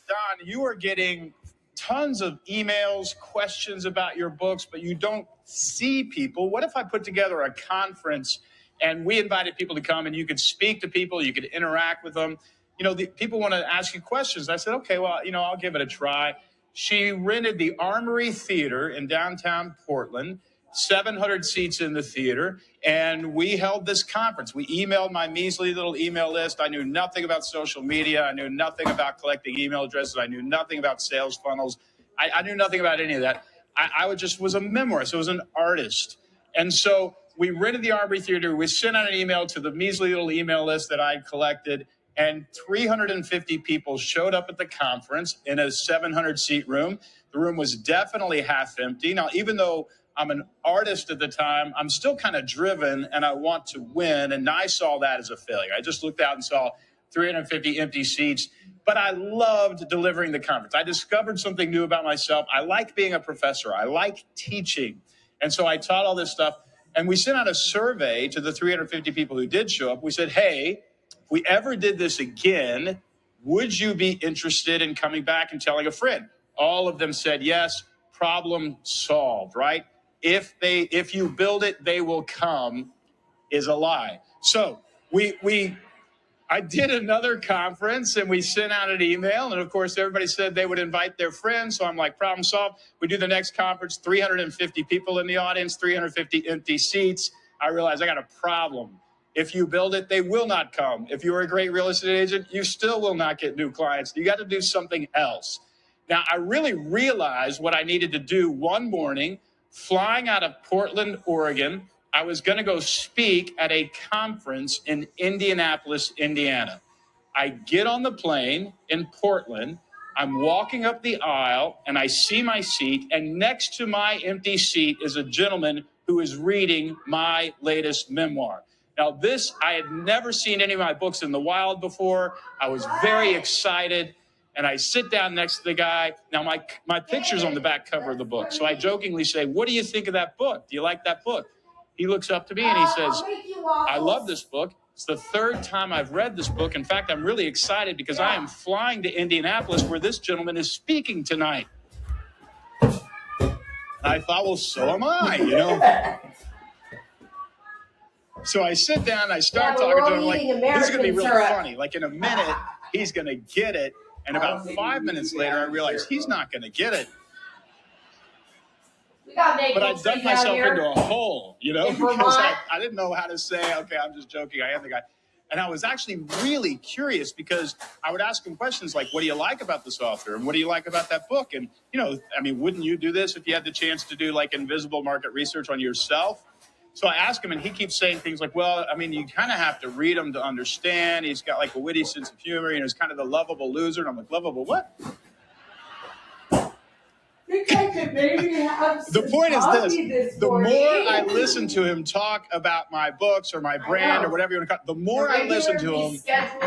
Don, you are getting tons of emails, questions about your books, but you don't see people. What if I put together a conference and we invited people to come and you could speak to people, you could interact with them? You know, the people want to ask you questions. I said, okay, well, you know, I'll give it a try. She rented the Armory Theater in downtown Portland, 700 seats in the theater, and we held this conference. We emailed my measly little email list. I knew nothing about social media. I knew nothing about collecting email addresses. I knew nothing about sales funnels. I knew nothing about any of that. I was a memoirist. I was an artist. And so we rented the Armory Theater. We sent out an email to the measly little email list that I'd collected, and 350 people showed up at the conference in a 700-seat room. The room was definitely half empty. Now, even though I'm an artist at the time, I'm still kind of driven and I want to win. And I saw that as a failure. I just looked out and saw 350 empty seats, but I loved delivering the conference. I discovered something new about myself. I like being a professor. I like teaching. And so I taught all this stuff. And we sent out a survey to the 350 people who did show up. We said, hey, if we ever did this again, would you be interested in coming back and telling a friend? All of them said yes. Problem solved, right? If you build it, they will come is a lie. So I did another conference and we sent out an email, and of course everybody said they would invite their friends. So I'm like, problem solved. We do the next conference, 350 people in the audience, 350 empty seats. I realized I got a problem. If you build it, they will not come. If you're a great real estate agent, you still will not get new clients. You got to do something else. Now, I really realized what I needed to do one morning. Flying out of Portland, Oregon, I was going to go speak at a conference in Indianapolis, Indiana. I get on the plane in Portland. I'm walking up the aisle and I see my seat, and next to my empty seat is a gentleman who is reading my latest memoir. Now, this, I had never seen any of my books in the wild before. I was very excited. And I sit down next to the guy. Now, my picture's on the back cover of the book. So I jokingly say, what do you think of that book? Do you like that book? He looks up to me and he says, I love this book. It's the third time I've read this book. In fact, I'm really excited because I am flying to Indianapolis where this gentleman is speaking tonight. And I thought, well, so am I, you know. So I sit down and I start talking to him like, this is going to be really funny. Like in a minute, he's going to get it. And about 5 minutes later, I realized he's not going to get it. But I dug myself into a hole, you know, because I didn't know how to say, okay, I'm just joking. I am the guy. And I was actually really curious because I would ask him questions like, what do you like about this author? And what do you like about that book? And, you know, I mean, wouldn't you do this if you had the chance to do like invisible market research on yourself? So I asked him, and he keeps saying things like, well, I mean, you kind of have to read him to understand. He's got like a witty sense of humor. You know, he's kind of the lovable loser. And I'm like, lovable what? The point is this. The more I listen to him talk about my books or my brand or whatever you want to call it, the more I listen to him,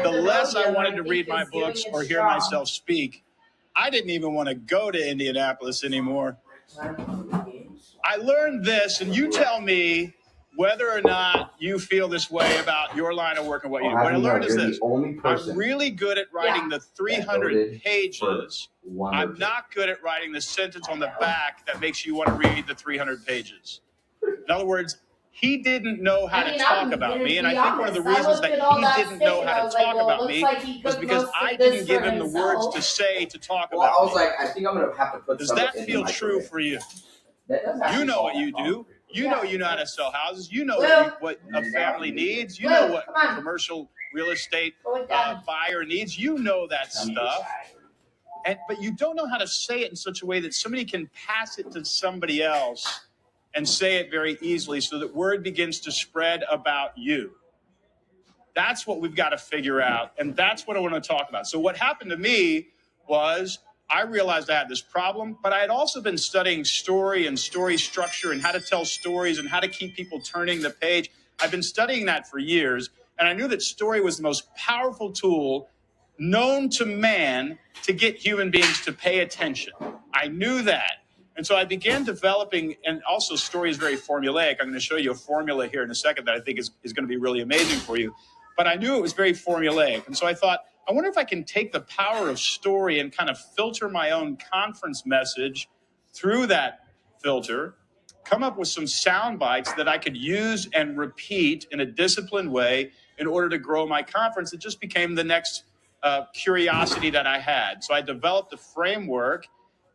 the less I wanted to read my books or hear myself speak. I didn't even want to go to Indianapolis anymore. I learned this, and you tell me whether or not you feel this way about your line of work and what you do. What I learned is this. I'm really good at writing the 300 pages. I'm not good at writing the sentence on the back that makes you want to read the 300 pages. In other words, he didn't know how to talk about me, and I think one of the reasons that he didn't know how to talk about me was because I didn't give him the words to say to talk about me. I was like, I think I'm going to have to put Does that feel true for you? You know what you do. You know how to sell houses. You know what a family needs. You know what a commercial real estate buyer needs. You know that stuff. But you don't know how to say it in such a way that somebody can pass it to somebody else and say it very easily so that word begins to spread about you. That's what we've got to figure out. And that's what I want to talk about. So what happened to me was I realized I had this problem, but I had also been studying story and story structure and how to tell stories and how to keep people turning the page. I've been studying that for years, and I knew that story was the most powerful tool known to man to get human beings to pay attention. I knew that. And so I began developing, and also story is very formulaic. I'm going to show you a formula here in a second that I think is going to be really amazing for you. But I knew it was very formulaic. And so I thought, I wonder if I can take the power of story and kind of filter my own conference message through that filter, come up with some sound bites that I could use and repeat in a disciplined way in order to grow my conference. It just became the next curiosity that I had. So I developed a framework,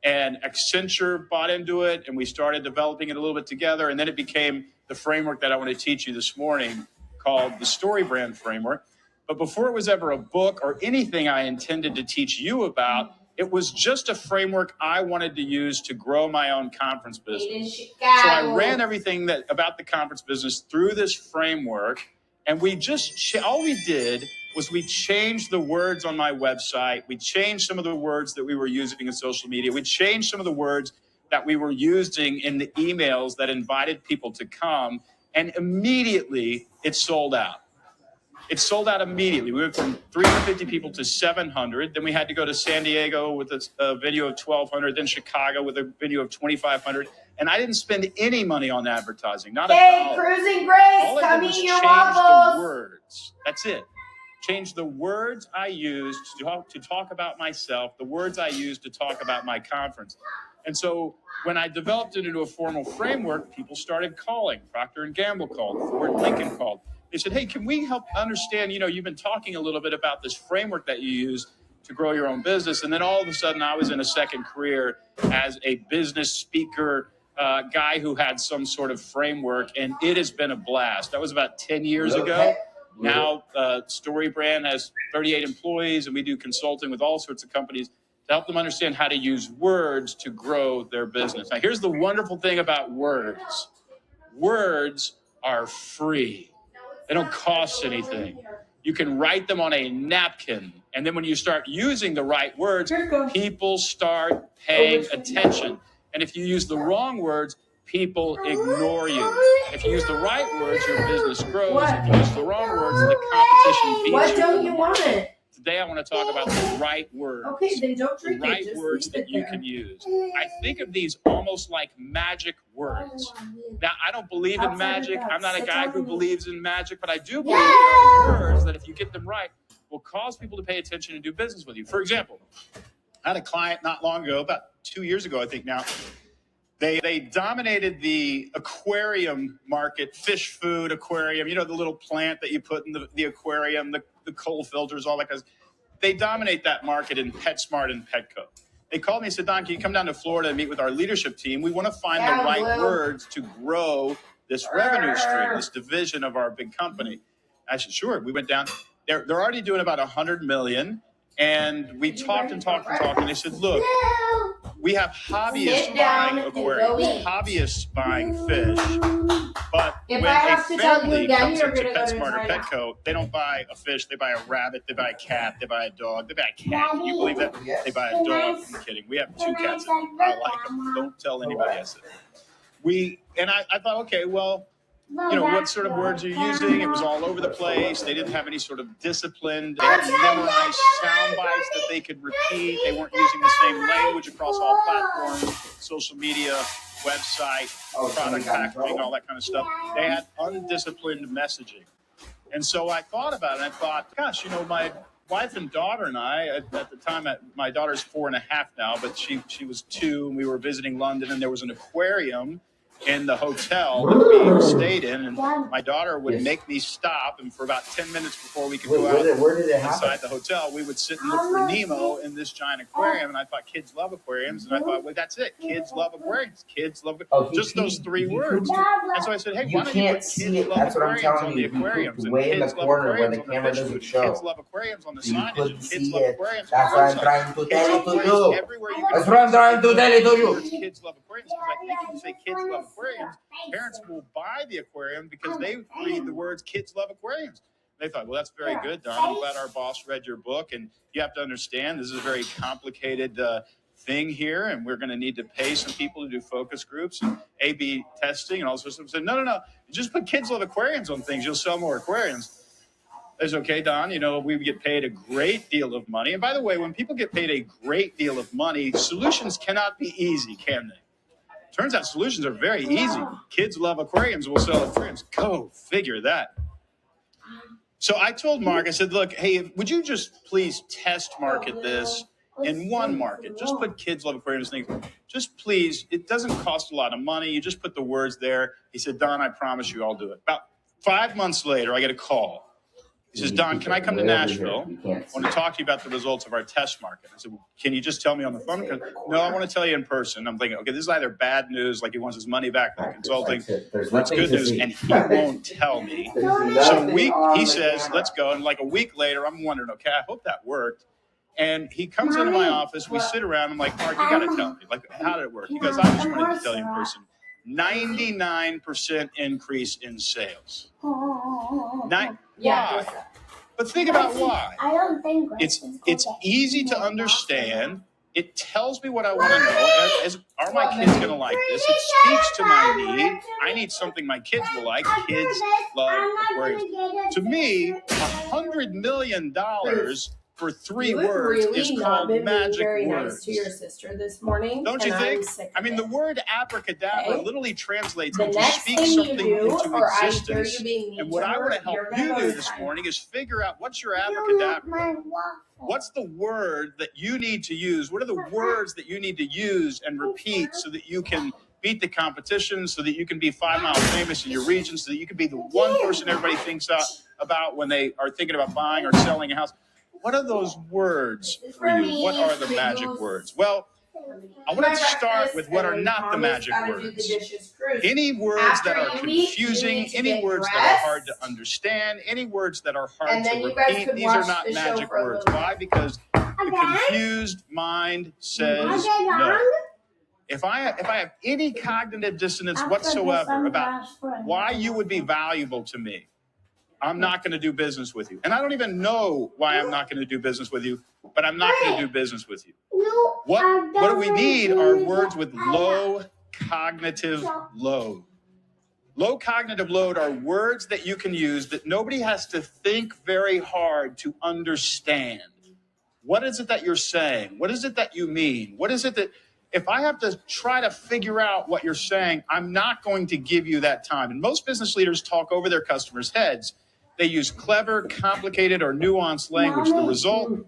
and Accenture bought into it, and we started developing it a little bit together. And then it became the framework that I want to teach you this morning, called the Story Brand Framework. But before it was ever a book or anything I intended to teach you about, it was just a framework I wanted to use to grow my own conference business. So I ran everything about the conference business through this framework, and all we did was we changed the words on my website. We changed some of the words that we were using in social media. We changed some of the words that we were using in the emails that invited people to come, and immediately it sold out. It sold out immediately. We went from 350 people to 700. Then we had to go to San Diego with a venue of 1,200, then Chicago with a venue of 2,500. And I didn't spend any money on advertising, not a dollar. Cruising Grace, all I did was change the words. That's it. Change the words I used to talk about myself, the words I used to talk about my conference. And so when I developed it into a formal framework, people started calling. Procter & Gamble called. Ford and Lincoln called. They said, hey, can we help understand, you've been talking a little bit about this framework that you use to grow your own business. And then all of a sudden I was in a second career as a business speaker, guy who had some sort of framework, and it has been a blast. That was about 10 years ago. Now, Story Brand has 38 employees, and we do consulting with all sorts of companies to help them understand how to use words to grow their business. Now, here's the wonderful thing about words. Words are free. They don't cost anything. You can write them on a napkin, and then when you start using the right words, people start paying attention. And if you use the wrong words, people ignore you. If you use the right words, your business grows. If you use the wrong words, the competition beats you. What don't you want? Today, I want to talk about the right words. Okay, then don't drink the right words that you can use. I think of these almost like magic words. Now, I don't believe in magic. I'm not a guy who believes in magic, but I do believe there are words that, if you get them right, will cause people to pay attention and do business with you. For example, I had a client not long ago, about 2 years ago, I think now. They dominated the aquarium market, fish food aquarium, the little plant that you put in the aquarium, the cold filters, all that kind of stuff. They dominate that market in PetSmart and Petco. They called me and said, Don, can you come down to Florida and meet with our leadership team? We want to find the right words to grow this revenue stream, this division of our big company. I said, sure. We went down. They're already doing about $100 million. And we talked and talked and talked. And they said, look, we have hobbyists buying aquariums, hobbyists buying fish. But when a family comes into PetSmart or Petco, they don't buy a fish. They buy a rabbit. They buy a cat. They buy a dog. They buy a cat. Can you believe that? They buy a dog. I'm kidding. We have 2 cats. I like them. Don't tell anybody I said. I thought, okay, well, what sort of words are you using? It was all over the place. They didn't have any sort of discipline. They hadn't memorized sound bites that they could repeat. They weren't using the same language across all platforms, social media, website, product packaging, all that kind of stuff. They had undisciplined messaging. And so I thought about it, and I thought, gosh, my wife and daughter and I, at the time, my daughter's 4.5 now, but she was 2, and we were visiting London, and there was an aquarium in the hotel that we stayed in, and my daughter would make me stop, and for about 10 minutes before we could go out inside the hotel, we would sit and look for Nemo in this giant aquarium. And I thought, kids love aquariums, and I thought, well, that's it. Kids love aquariums. Kids love just those 3 words. And so I said, hey, why don't you put kids love aquariums on the aquariums, and kids love aquariums on the fish food, kids love aquariums on the signage, and kids love aquariums on the website. That's what I'm trying to tell you. Kids love aquariums, because I think if you say kids love aquariums, parents will buy the aquarium because they read the words kids love aquariums. They thought, well, that's very good, Don. I'm glad our boss read your book. And you have to understand, this is a very complicated thing here, and we're going to need to pay some people to do focus groups and A/B testing and all sorts of stuff. No. You just put kids love aquariums on things. You'll sell more aquariums. It's okay, Don. We get paid a great deal of money. And by the way, when people get paid a great deal of money, solutions cannot be easy, can they? Turns out solutions are very easy. Kids love aquariums. We'll sell aquariums. Go figure that. So I told Mark, I said, look, hey, would you just please test market this in one market? Just put kids love aquariums things. Just please, it doesn't cost a lot of money. You just put the words there. He said, Don, I promise you I'll do it. About 5 months later, I get a call. He says, Don, can I come to Nashville? I want to talk to you about the results of our test market. I said, well, can you just tell me on the phone? No, I want to tell you in person. I'm thinking, okay, this is either bad news, like he wants his money back from the consulting, or it's good news, and he won't tell me. So he says, let's go. And like a week later, I'm wondering, okay, I hope that worked. And he comes into my office. We sit around. I'm like, Mark, you got to tell me. Like, how did it work? He goes, I just wanted to tell you in person. 99% increase in sales. Why? But think about why. I don't think it's easy to understand. It tells me what I want to know. Are my kids going to like this? It speaks to my need. I need something my kids will like. Kids love aquariums. To me, $100 million for 3 words is called magic very words. Nice to your sister this morning. Don't you think? I mean, the word abracadabra literally translates into speak something into existence. And what I want to help you do this morning is figure out what's your abracadabra. What's the word that you need to use? What are the words that you need to use and repeat so that you can beat the competition, so that you can be 5 mile famous in your region, so that you can be the one person everybody thinks about when they are thinking about buying or selling a house? What are those words for you? What are the magic words? Well, I want to start with what are not the magic words. Any words that are confusing, any words that are hard to understand, any words that are hard to repeat, these are not magic words. Why? Because the confused mind says no. If I have any cognitive dissonance whatsoever about why you would be valuable to me, I'm not going to do business with you. And I don't even know why I'm not going to do business with you, but I'm not going to do business with you. What do we need are words with low cognitive load. Low cognitive load are words that you can use that nobody has to think very hard to understand. What is it that you're saying? What is it that you mean? What is it that, if I have to try to figure out what you're saying, I'm not going to give you that time. And most business leaders talk over their customers' heads. They use clever, complicated, or nuanced language. The result,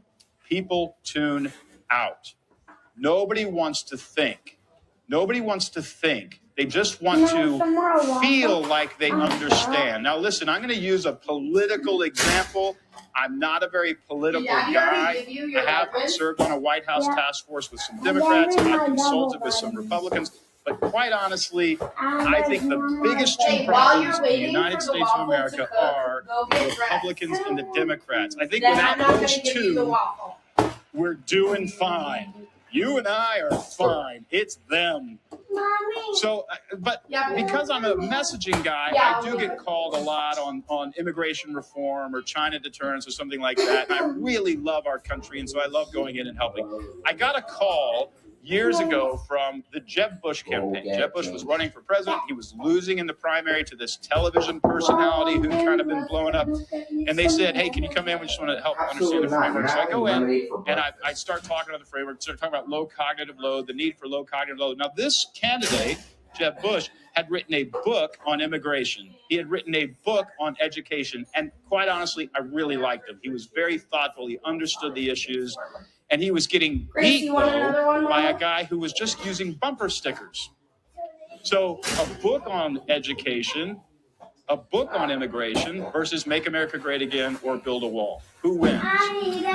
people tune out. Nobody wants to think. Nobody wants to think. They just want to feel like they understand. Now, listen, I'm going to use a political example. I'm not a very political guy. I have served on a White House task force with some Democrats. I've consulted with some Republicans. But quite honestly, I think the biggest 2 problems in the United States of America are the Republicans and the Democrats. I think without those 2, we're doing fine. You and I are fine. It's them. So, but because I'm a messaging guy, I do get called a lot on immigration reform or China deterrence or something like that. And I really love our country, and so I love going in and helping. I got a call years ago from the Jeb Bush campaign. Jeb Bush was running for president. He was losing in the primary to this television personality who kind of been blowing up. And they said, hey, can you come in? We just want to help understand the framework. So I go in and I start talking about the framework, start talking about low cognitive load, the need for low cognitive load. Now, this candidate, Jeb Bush, had written a book on immigration. He had written a book on education. And quite honestly, I really liked him. He was very thoughtful. He understood the issues. And he was getting beat, though, by a guy who was just using bumper stickers. So a book on education, a book on immigration versus Make America Great Again or Build a Wall. Who wins?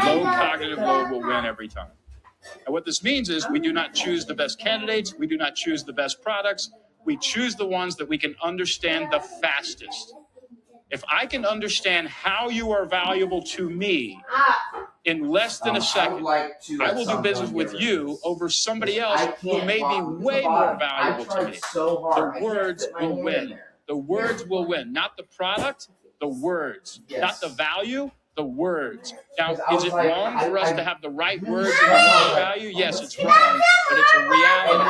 Low cognitive load will win every time. And what this means is we do not choose the best candidates. We do not choose the best products. We choose the ones that we can understand the fastest. If I can understand how you are valuable to me in less than a second, I will do business with you over somebody else who may be way more valuable to me. The words will win. The words will win. Not the product, the words. Not the value, the words. Now, is it wrong for us to have the right words and the value? Yes, it's wrong, but it's a reality.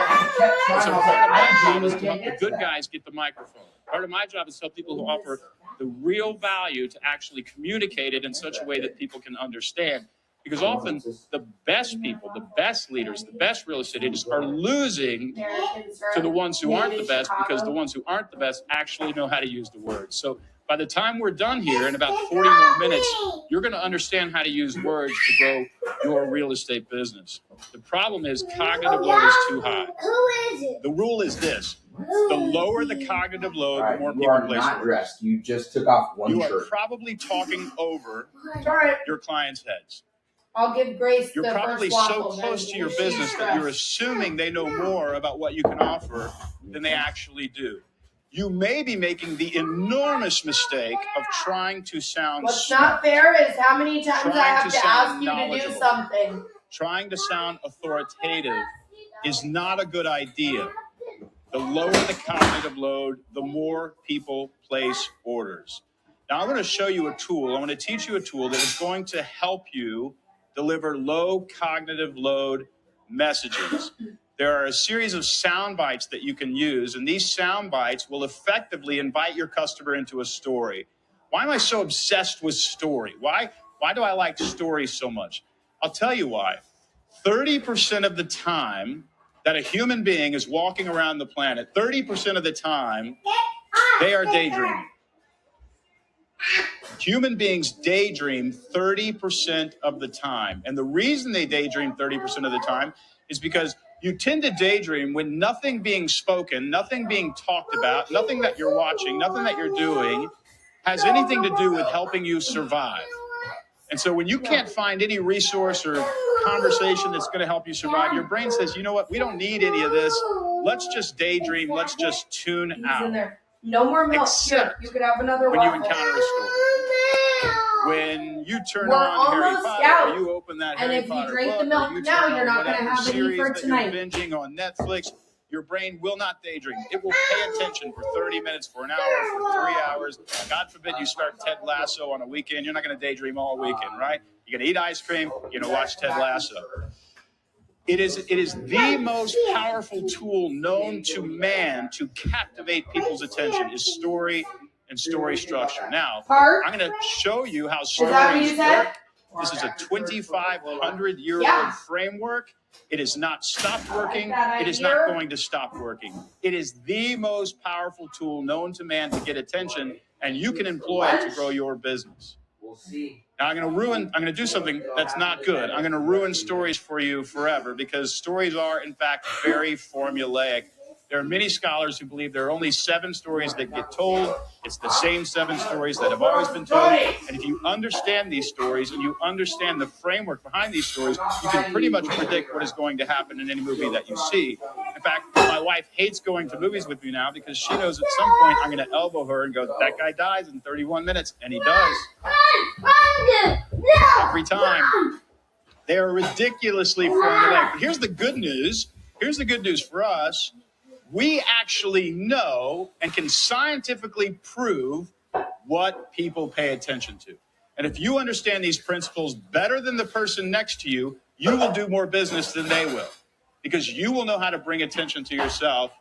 So part of my job is to help the good guys get the microphone. Part of my job is to help people who offer the real value to actually communicate it in such a way that people can understand. Because often the best people, the best leaders, the best real estate agents are losing to the ones who aren't the best, because the ones who aren't the best actually know how to use the words. So By the time we're done here in about 40 more minutes, you're going to understand how to use words to grow your real estate business. The problem is cognitive load is too high. Who is it? The rule is this. The lower the cognitive load, the more people place orders. You are not dressed. You just took off one shirt. You are probably talking over your clients' heads. I'll give Grace You're probably so close to your business that you're assuming they know more about what you can offer than they actually do. You may be making the enormous mistake of trying to sound What's smart. not fair is how many times I have to ask you to do something. Trying to sound authoritative is not a good idea. The lower the cognitive load, the more people place orders. Now, I'm going to show you a tool. I'm going to teach you a tool that is going to help you deliver low cognitive load messages. There are a series of sound bites that you can use, and these sound bites will effectively invite your customer into a story. Why am I so obsessed with story? Why do I like stories so much? I'll tell you why. 30% of the time that a human being is walking around the planet, 30% of the time, they are daydreaming. Human beings daydream 30% of the time. And the reason they daydream 30% of the time is because you tend to daydream when nothing being spoken, nothing being talked about, nothing that you're watching, nothing that you're doing has anything to do with helping you survive. And so when you can't find any resource or conversation that's going to help you survive, your brain says, you know what, we don't need any of this. Let's just daydream. Let's just tune out. No more milk. Except you could have another when waffle. you encounter a story. When you turn on Harry Potter, or you open that Harry Potter book, and if you drink the milk now, you're not going to have any for tonight. You're binging on Netflix, your brain will not daydream. It will pay attention for 30 minutes, for an hour, for 3 hours. God forbid you start Ted Lasso on a weekend. You're not going to daydream all weekend, right? You're going to eat ice cream. You're going to watch Ted Lasso. It is the most powerful tool known to man to captivate people's attention is story and story structure. Now, I'm going to show you how stories work. This is a 2,500-year-old framework. It has not stopped working. It is not going to stop working. It is the most powerful tool known to man to get attention, and you can employ it to grow your business. We'll see. Now, I'm going to do something that's not good. I'm going to ruin stories for you forever because stories are, in fact, very formulaic. There are many scholars who believe there are only 7 stories that get told. It's the same 7 stories that have always been told. And if you understand these stories and you understand the framework behind these stories, you can pretty much predict what is going to happen in any movie that you see. In fact, my wife hates going to movies with me now because she knows at some point I'm going to elbow her and go, that guy dies in 31 minutes. And he does. Every time. They are ridiculously formulaic. But here's the good news. Here's the good news for us. We actually know and can scientifically prove what people pay attention to. And if you understand these principles better than the person next to you, you will do more business than they will because you will know how to bring attention to yourself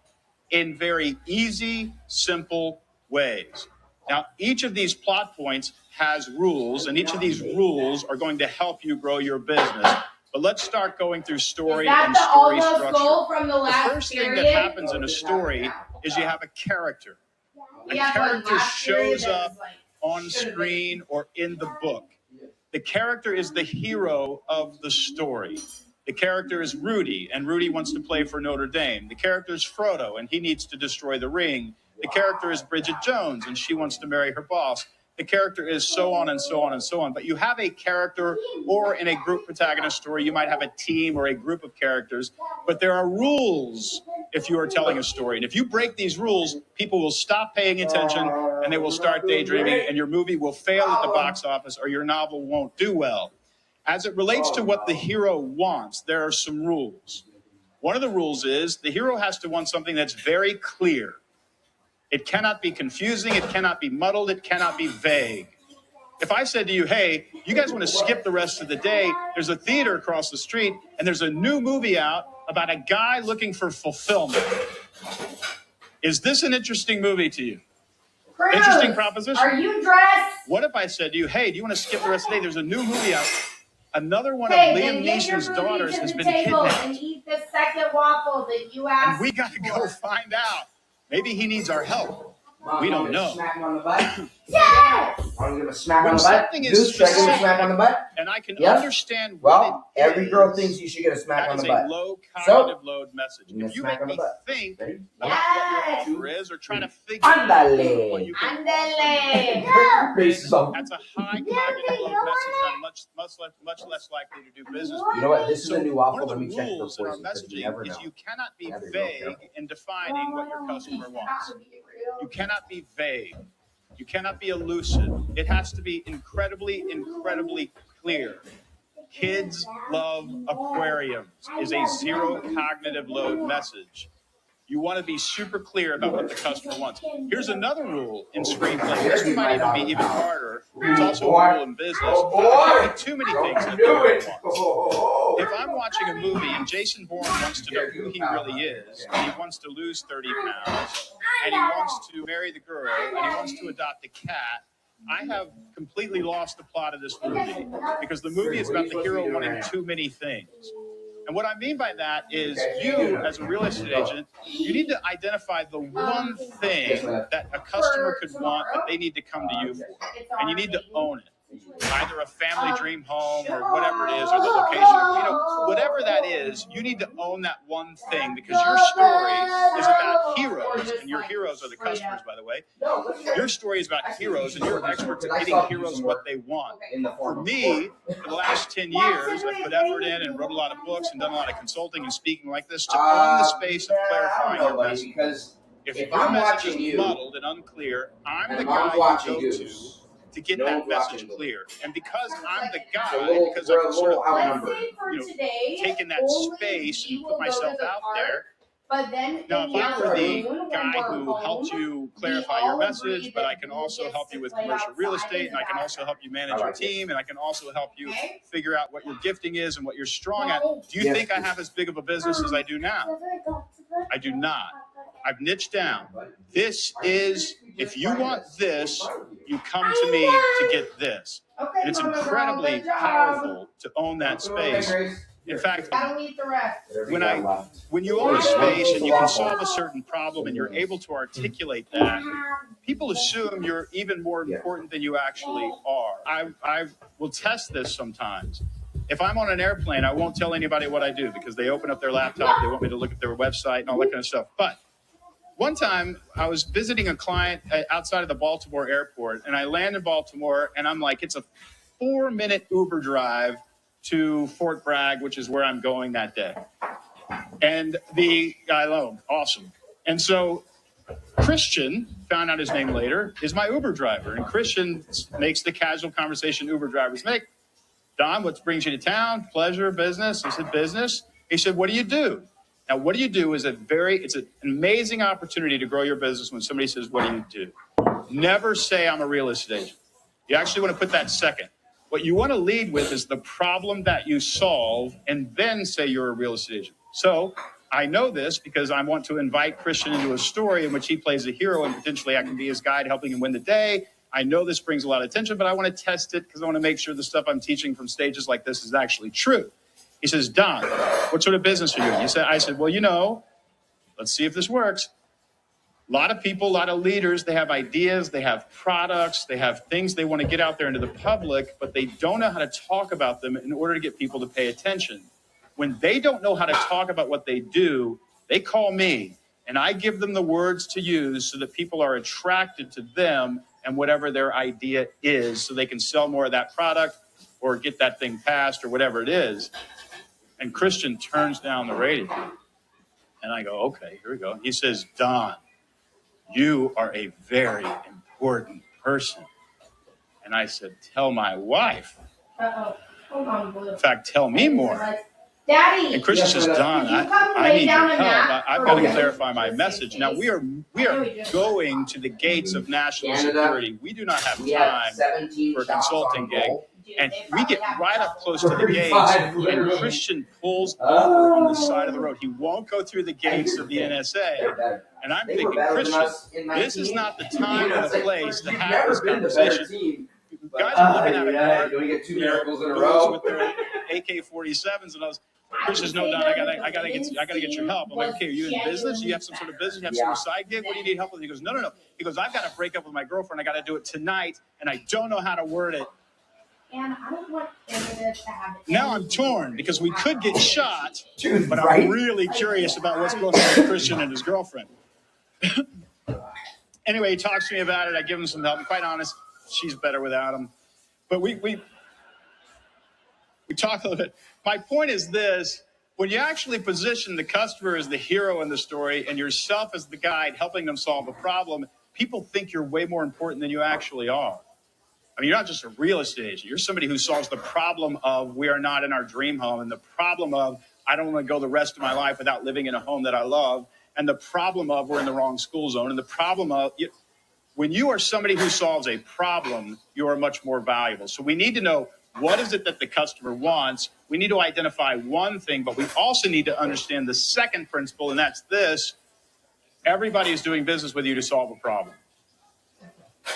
in very easy, simple ways. Now, each of these plot points has rules, and each of these rules are going to help you grow your business. But let's start going through story and story structure. The first thing that happens in a story is you have a character. A character shows up on screen or in the book. The character is the hero of the story. The character is Rudy, and Rudy wants to play for Notre Dame. The character is Frodo, and he needs to destroy the ring. The character is Bridget Jones, and she wants to marry her boss. The character is so on and so on and so on. But you have a character, or in a group protagonist story, you might have a team or a group of characters. But there are rules if you are telling a story. And if you break these rules, people will stop paying attention and they will start daydreaming, and your movie will fail at the box office or your novel won't do well. As it relates to what the hero wants, there are some rules. One of the rules is the hero has to want something that's very clear. It cannot be confusing. It cannot be muddled. It cannot be vague. If I said to you, hey, you guys want to skip the rest of the day, there's a theater across the street, and there's a new movie out about a guy looking for fulfillment. Is this an interesting movie to you? Cruz, interesting proposition. Are you dressed? What if I said to you, hey, do you want to skip the rest of the day? There's a new movie out. Another one of Liam Neeson's daughters has been kidnapped. And eat the second waffle that you asked. And we got to go find out. Maybe he needs our help. Mom, we don't know. Smack him on the butt. Yes! Want to give him a smack When on the butt? something is Goose, should I give him a specific, smack on the butt? and I can Yep. understand what Well, it every girl is, thinks you should get a smack that on the is butt. a low So, cognitive load message. give me a If you smack make on the me butt. think Ready? about what Yes. your offer is or try to figure out what you can offer me, Andale. Face on. that's a high cognitive load message, and I'm much less likely to do business with You know what? This is So a new one waffle. of the Let me check for rules in our poison because you messaging never know. is you cannot be Gotta be real vague careful. in defining what your customer wants. You cannot be vague. You cannot be elusive. It has to be incredibly clear. Kids love aquariums is a zero cognitive load message. You want to be super clear about what the customer wants. Here's another rule in screenplay. This one might even be even harder. It's also a rule in business. There can't be too many things that the world wants. If I'm watching a movie and Jason Bourne wants to know who he really is, and he wants to lose 30 pounds, and he wants to marry the girl, and he wants to adopt a cat, I have completely lost the plot of this movie because the movie is about the hero wanting too many things. And what I mean by that is you, as a real estate agent, you need to identify the one thing that a customer could want that they need to come to you for. And you need to own it. Either a family dream home or whatever it is, or the location, whatever that is, you need to own that one thing because your story is about heroes, and your heroes are the customers, by the way. Your story is about heroes, and you're experts at getting heroes what they want. For me, for the last 10 years, I've put effort in and wrote a lot of books and done a lot of consulting and speaking like this to own the space of clarifying your message. If your message is muddled and unclear, I'm the guy you go to get that message clear. And because I'm the guy, because I've sort of taken that space and put myself out there. But then Now, if I were the guy who helped you clarify your message, but I can also help you with commercial real estate, and I can also help you manage your team, and I can also help you figure out what your gifting is and what you're strong at, do you think I have as big of a business as I do now? I do not. I've niched down. This is, if you want this, you come to me to get this. And it's incredibly powerful to own that space. In fact, when you own a space and you can solve a certain problem and you're able to articulate that, people assume you're even more important than you actually are. I will test this sometimes. If I'm on an airplane, I won't tell anybody what I do because they open up their laptop, they want me to look at their website and all that kind of stuff. But one time I was visiting a client outside of the Baltimore airport, and I land in Baltimore, and I'm like, it's a 4-minute Uber drive to Fort Bragg, which is where I'm going that day. And the guy alone, awesome. And so Christian, found out his name later, is my Uber driver. And Christian makes the casual conversation Uber drivers make. Don, what brings you to town? Pleasure, business? I said, business. He said, what do you do? Now, what do you do is it's an amazing opportunity to grow your business when somebody says, what do you do? Never say I'm a real estate agent. You actually want to put that second. What you want to lead with is the problem that you solve and then say you're a real estate agent. So I know this because I want to invite Christian into a story in which he plays a hero and potentially I can be his guide helping him win the day. I know this brings a lot of attention, but I want to test it because I want to make sure the stuff I'm teaching from stages like this is actually true. He says, Don, what sort of business are you in? I said, well, let's see if this works. A lot of people, a lot of leaders, they have ideas, they have products, they have things they want to get out there into the public, but they don't know how to talk about them in order to get people to pay attention. When they don't know how to talk about what they do, they call me, and I give them the words to use so that people are attracted to them and whatever their idea is so they can sell more of that product or get that thing passed or whatever it is. And Christian turns down the radio. And I go, okay, here we go. He says, Don, you are a very important person. And I said, tell my wife. Hold on, Blue. In fact, tell me more. Daddy. And Christian says, Don, I need your help. I've got to clarify my message. Now, we are going to the gates of national security. We do not have time for a consulting gig. And we get right up close to the gates, and Christian pulls over on the side of the road. He won't go through the gates of the NSA. And I'm thinking, Christian, this is not the time or the place to have this conversation. Guys are looking at a car, with their AK-47s, and I was Chris says, no, Don, I gotta get your help. I'm like, okay, are you in business? Do you have some sort of business? You have some side gig? What do you need help with? He goes, no. He goes, I've got to break up with my girlfriend. I got to do it tonight, and I don't know how to word it. And I don't want to have it. Now I'm torn because we could get shot, but I'm really curious about what's going on with Christian and his girlfriend. Anyway, he talks to me about it. I give him some help. I'm quite honest, she's better without him. But we talk a little bit. My point is this: when you actually position the customer as the hero in the story and yourself as the guide helping them solve a problem, people think you're way more important than you actually are. I mean, you're not just a real estate agent. You're somebody who solves the problem of we are not in our dream home, and the problem of I don't want to go the rest of my life without living in a home that I love, and the problem of we're in the wrong school zone, and the problem of when you are somebody who solves a problem, you are much more valuable. So we need to know what is it that the customer wants. We need to identify one thing, but we also need to understand the second principle, and that's this: everybody is doing business with you to solve a problem.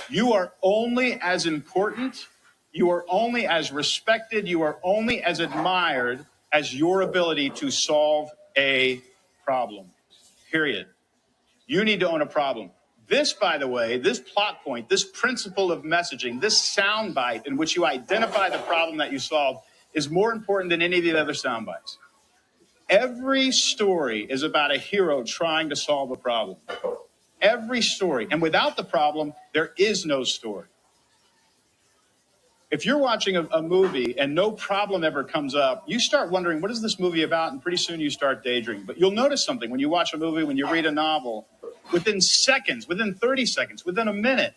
You are only as important, you are only as respected, you are only as admired as your ability to solve a problem. Period. You need to own a problem. This, by the way, this plot point, this principle of messaging, this soundbite in which you identify the problem that you solve is more important than any of the other sound bites. Every story is about a hero trying to solve a problem. Every story. And without the problem, there is no story. If you're watching a movie and no problem ever comes up, you start wondering, what is this movie about? And pretty soon you start daydreaming. But you'll notice something when you watch a movie, when you read a novel, within seconds, within 30 seconds, within a minute,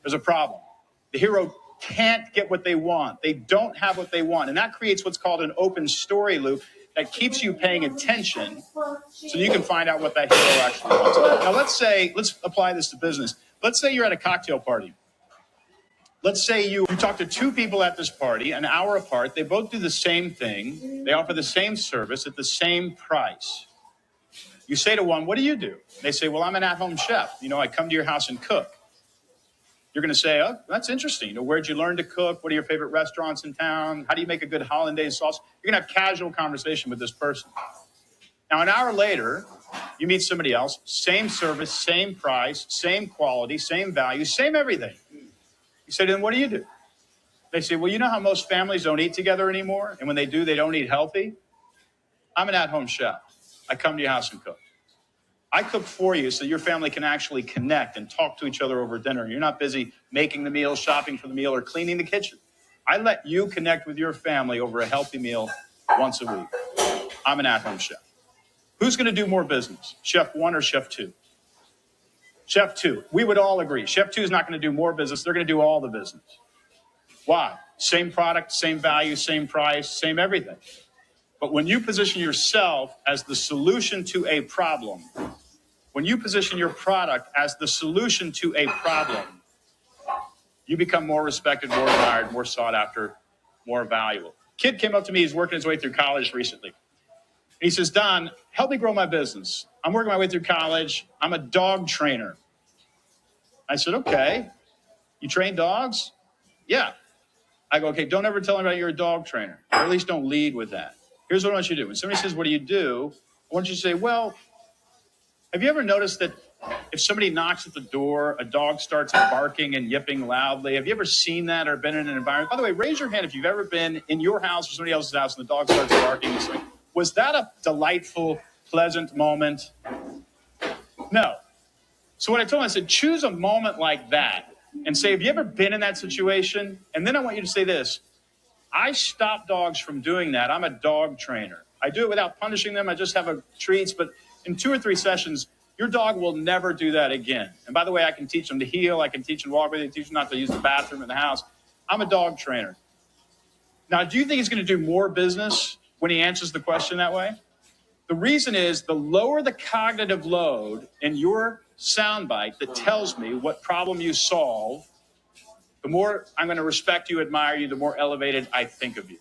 there's a problem. The hero can't get what they want. They don't have what they want. And that creates what's called an open story loop that keeps you paying attention so you can find out what that hero actually wants. Now, let's apply this to business. Let's say you're at a cocktail party. Let's say you talk to two people at this party, an hour apart. They both do the same thing. They offer the same service at the same price. You say to one, what do you do? They say, well, I'm an at-home chef. I come to your house and cook. You're going to say, oh, that's interesting. Where'd you learn to cook? What are your favorite restaurants in town? How do you make a good hollandaise sauce? You're going to have casual conversation with this person. Now, an hour later, you meet somebody else, same service, same price, same quality, same value, same everything. You say to them, what do you do? They say, well, you know how most families don't eat together anymore? And when they do, they don't eat healthy? I'm an at-home chef. I come to your house and cook. I cook for you so your family can actually connect and talk to each other over dinner. You're not busy making the meal, shopping for the meal, or cleaning the kitchen. I let you connect with your family over a healthy meal once a week. I'm an at-home chef. Who's going to do more business, Chef 1 or Chef 2? Chef 2. We would all agree. Chef 2 is not going to do more business. They're going to do all the business. Why? Same product, same value, same price, same everything. But when you position yourself as the solution to a problem, when you position your product as the solution to a problem, you become more respected, more admired, more sought after, more valuable. Kid came up to me. He's working his way through college recently. He says, Don, help me grow my business. I'm working my way through college. I'm a dog trainer. I said, okay. You train dogs? Yeah. I go, okay, don't ever tell anybody you're a dog trainer. Or at least don't lead with that. Here's what I want you to do. When somebody says, what do you do? I want you to say, well, have you ever noticed that if somebody knocks at the door, a dog starts barking and yipping loudly? Have you ever seen that or been in an environment? By the way, raise your hand if you've ever been in your house or somebody else's house and the dog starts barking. Was that a delightful, pleasant moment? No. So what I told him, I said, choose a moment like that and say, have you ever been in that situation? And then I want you to say this. I stop dogs from doing that. I'm a dog trainer. I do it without punishing them. I just have treats. But in 2 or 3 sessions, your dog will never do that again. And by the way, I can teach them to heel. I can teach them to walk with you. I can teach them not to use the bathroom in the house. I'm a dog trainer. Now, do you think he's going to do more business when he answers the question that way? The reason is the lower the cognitive load in your soundbite that tells me what problem you solve, the more I'm going to respect you, admire you, the more elevated I think of you.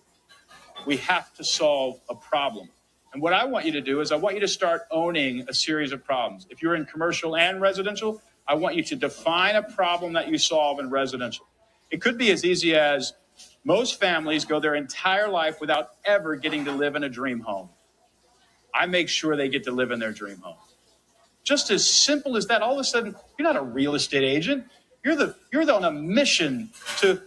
We have to solve a problem. And what I want you to do is I want you to start owning a series of problems. If you're in commercial and residential, I want you to define a problem that you solve in residential. It could be as easy as Most families go their entire life without ever getting to live in a dream home. I make sure they get to live in their dream home. Just as simple as that. All of a sudden, you're not a real estate agent. You're on a mission to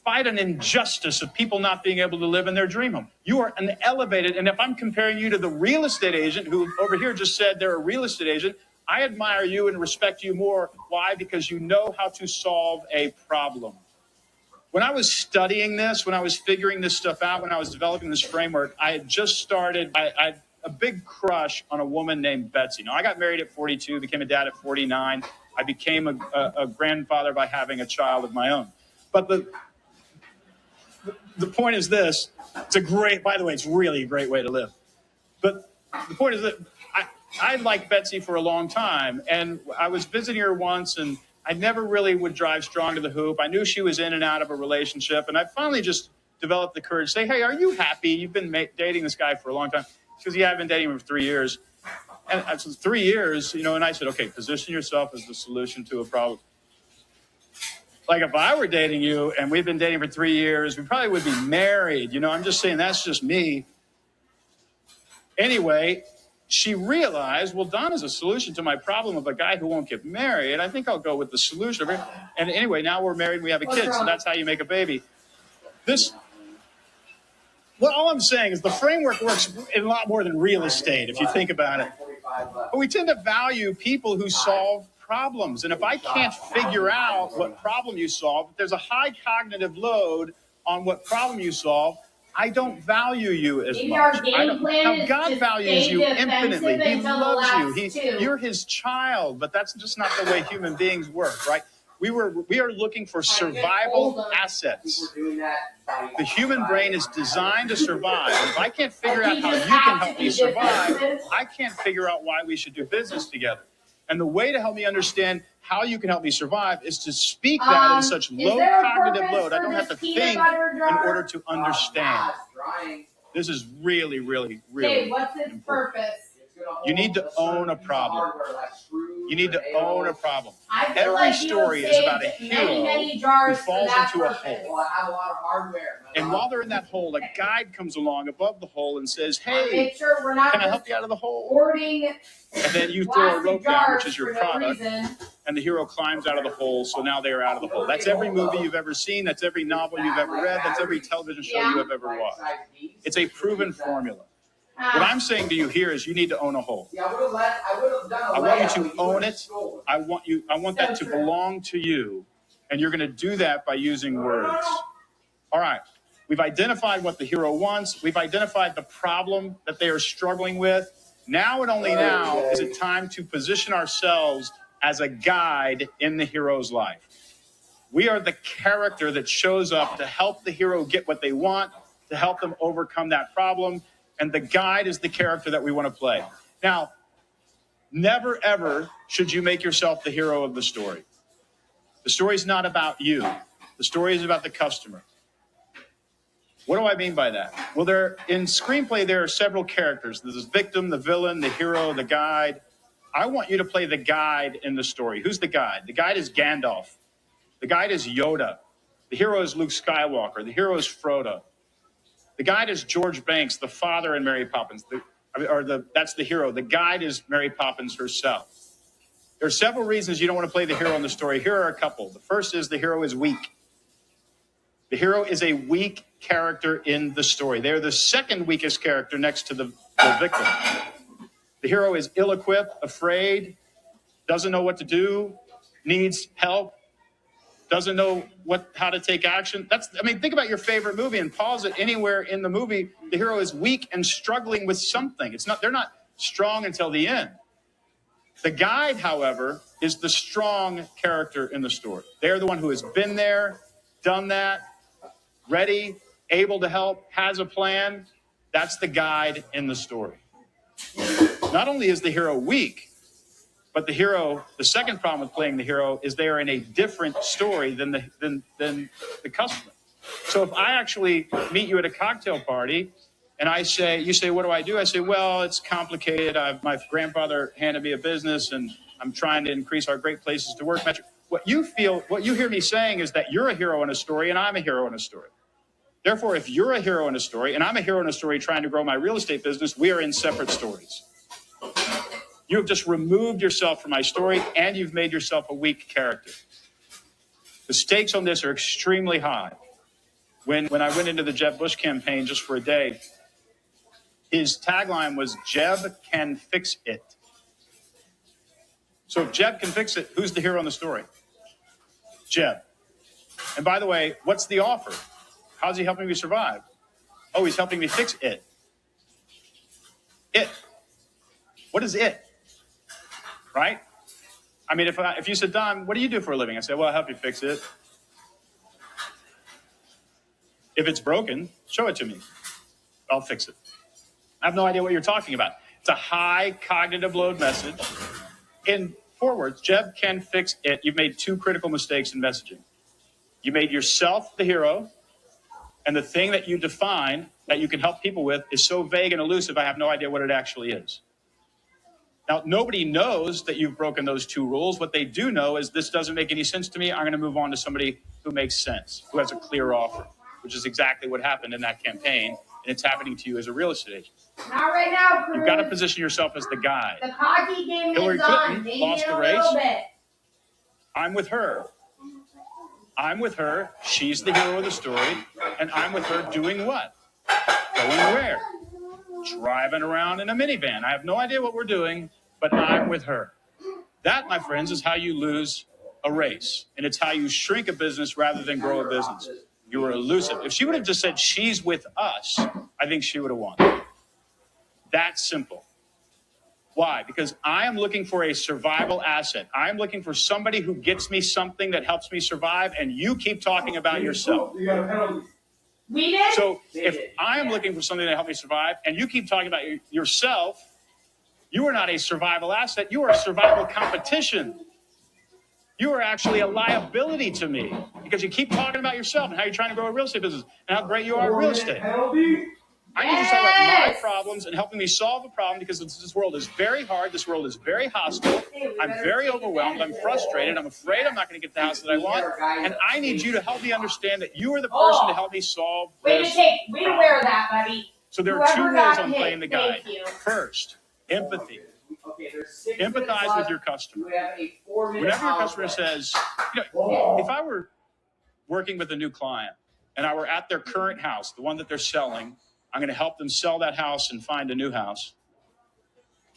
fight an injustice of people not being able to live in their dream home. You are an elevated, and if I'm comparing you to the real estate agent who over here just said they're a real estate agent, I admire you and respect you more. Why? Because you know how to solve a problem. When I was studying this, when I was figuring this stuff out, when I was developing this framework, I had just started, I had a big crush on a woman named Betsy. Now, I got married at 42, became a dad at 49. I became a grandfather by having a child of my own. But the point is this. It's a great, by the way, it's really a great way to live. But the point is that I liked Betsy for a long time, and I was visiting her once, and I never really would drive strong to the hoop. I knew she was in and out of a relationship, and I finally just developed the courage to say, hey, are you happy? You've been dating this guy for a long time. She goes, yeah, I've been dating him for 3 years. And so 3 years, and I said, okay, position yourself as the solution to a problem. Like if I were dating you and we've been dating for 3 years, we probably would be married. I'm just saying that's just me. Anyway, she realized, well, Donna's a solution to my problem of a guy who won't get married. I think I'll go with the solution. And anyway, now we're married and we have a kid, so that's how you make a baby. Well, all I'm saying is the framework works in a lot more than real estate, if you think about it. But we tend to value people who solve problems. And if I can't figure out what problem you solve, if there's a high cognitive load on what problem you solve, I don't value you as much. Now, God values you infinitely. He loves you. You're his child, but that's just not the way human beings work, right? We are looking for survival assets. The human brain is designed to survive. If I can't figure out how you can help me survive, I can't figure out why we should do business together. And the way to help me understand how you can help me survive is to speak that in such low cognitive load. I don't have to think in order to understand. This is really, really, really Okay, what's its purpose? You need to own a problem. You need to own a problem. Every like story is about a hero who falls into a hole. And while they're in that hole, a guide comes along above the hole and says, hey, can I help you out of the hole? And then you throw a rope down, which is your product, and the hero climbs out of the hole, so now they are out of the hole. That's every movie you've ever seen. That's every novel you've ever read. That's every television show you have ever watched. It's a proven formula. What I'm saying to you here is you need to own a hole. I want you to own it. I want that to belong to you. And you're going to do that by using words. All right. We've identified what the hero wants. We've identified the problem that they are struggling with. Now and only now is it time to position ourselves as a guide in the hero's life. We are the character that shows up to help the hero get what they want, to help them overcome that problem. And the guide is the character that we want to play. Now, never, ever should you make yourself the hero of the story. The story is not about you. The story is about the customer. What do I mean by that? Well, in screenplay, there are several characters. There's the victim, the villain, the hero, the guide. I want you to play the guide in the story. Who's the guide? The guide is Gandalf. The guide is Yoda. The hero is Luke Skywalker. The hero is Frodo. The guide is George Banks, the father in Mary Poppins. That's the hero. The guide is Mary Poppins herself. There are several reasons you don't want to play the hero in the story. Here are a couple. The first is the hero is weak. The hero is a weak character in the story. They're the second weakest character next to the victim. The hero is ill-equipped, afraid, doesn't know what to do, needs help, doesn't know how to take action. Think about your favorite movie and pause it anywhere in the movie. The hero is weak and struggling with something. They're not strong until the end. The guide, however, is the strong character in the story. They're the one who has been there, done that, ready, able to help, has a plan. That's the guide in the story. Not only is the hero weak, but the second problem with playing the hero is they are in a different story than the customer. So if I actually meet you at a cocktail party and you say, what do I do? I say, well, it's complicated. My grandfather handed me a business and I'm trying to increase our great places to work metric. What you hear me saying is that you're a hero in a story and I'm a hero in a story. Therefore, if you're a hero in a story and I'm a hero in a story trying to grow my real estate business, we are in separate stories. You have just removed yourself from my story and you've made yourself a weak character. The stakes on this are extremely high. When I went into the Jeb Bush campaign just for a day, his tagline was, Jeb can fix it. So if Jeb can fix it, who's the hero in the story? Jeb. And by the way, what's the offer? How's he helping me survive? Oh, he's helping me fix it. It. What is it? Right? I mean, if you said, Don, what do you do for a living? I say, well, I'll help you fix it. If it's broken, show it to me. I'll fix it. I have no idea what you're talking about. It's a high cognitive load message. In 4 words, Jeb can fix it. You've made 2 critical mistakes in messaging. You made yourself the hero, and the thing that you define that you can help people with is so vague and elusive, I have no idea what it actually is. Now, nobody knows that you've broken those 2 rules. What they do know is this doesn't make any sense to me. I'm going to move on to somebody who makes sense, who has a clear offer, which is exactly what happened in that campaign, and it's happening to you as a real estate agent. Not right now, Cruz. You've got to position yourself as the guy. The hockey game Hillary is on. Clinton lost the race. I'm with her. I'm with her. She's the hero of the story. And I'm with her doing what? Going where? Driving around in a minivan. I have no idea what we're doing, but I'm with her. That, my friends, is how you lose a race. And it's how you shrink a business rather than grow a business. You were elusive. If she would have just said she's with us, I think she would have won. That's simple. Why? Because I am looking for a survival asset. I'm looking for somebody who gets me something that helps me survive, and you keep talking about yourself. We did? So if I am looking for something that helps me survive, and you keep talking about yourself, you are not a survival asset. You are a survival competition. You are actually a liability to me because you keep talking about yourself and how you're trying to grow a real estate business and how great you are in real estate. I need you to talk about my problems and helping me solve a problem because this world is very hard. This world is very hostile. I'm very overwhelmed. I'm frustrated. I'm afraid I'm not going to get the house that I want. And I need you to help me understand that you are the person to help me solve this Way to wear that, buddy. So there are 2 rules on playing the guide. First, empathy. Empathize with your customer. Whenever your customer says, if I were working with a new client and I were at their current house, the one that they're selling, I'm going to help them sell that house and find a new house.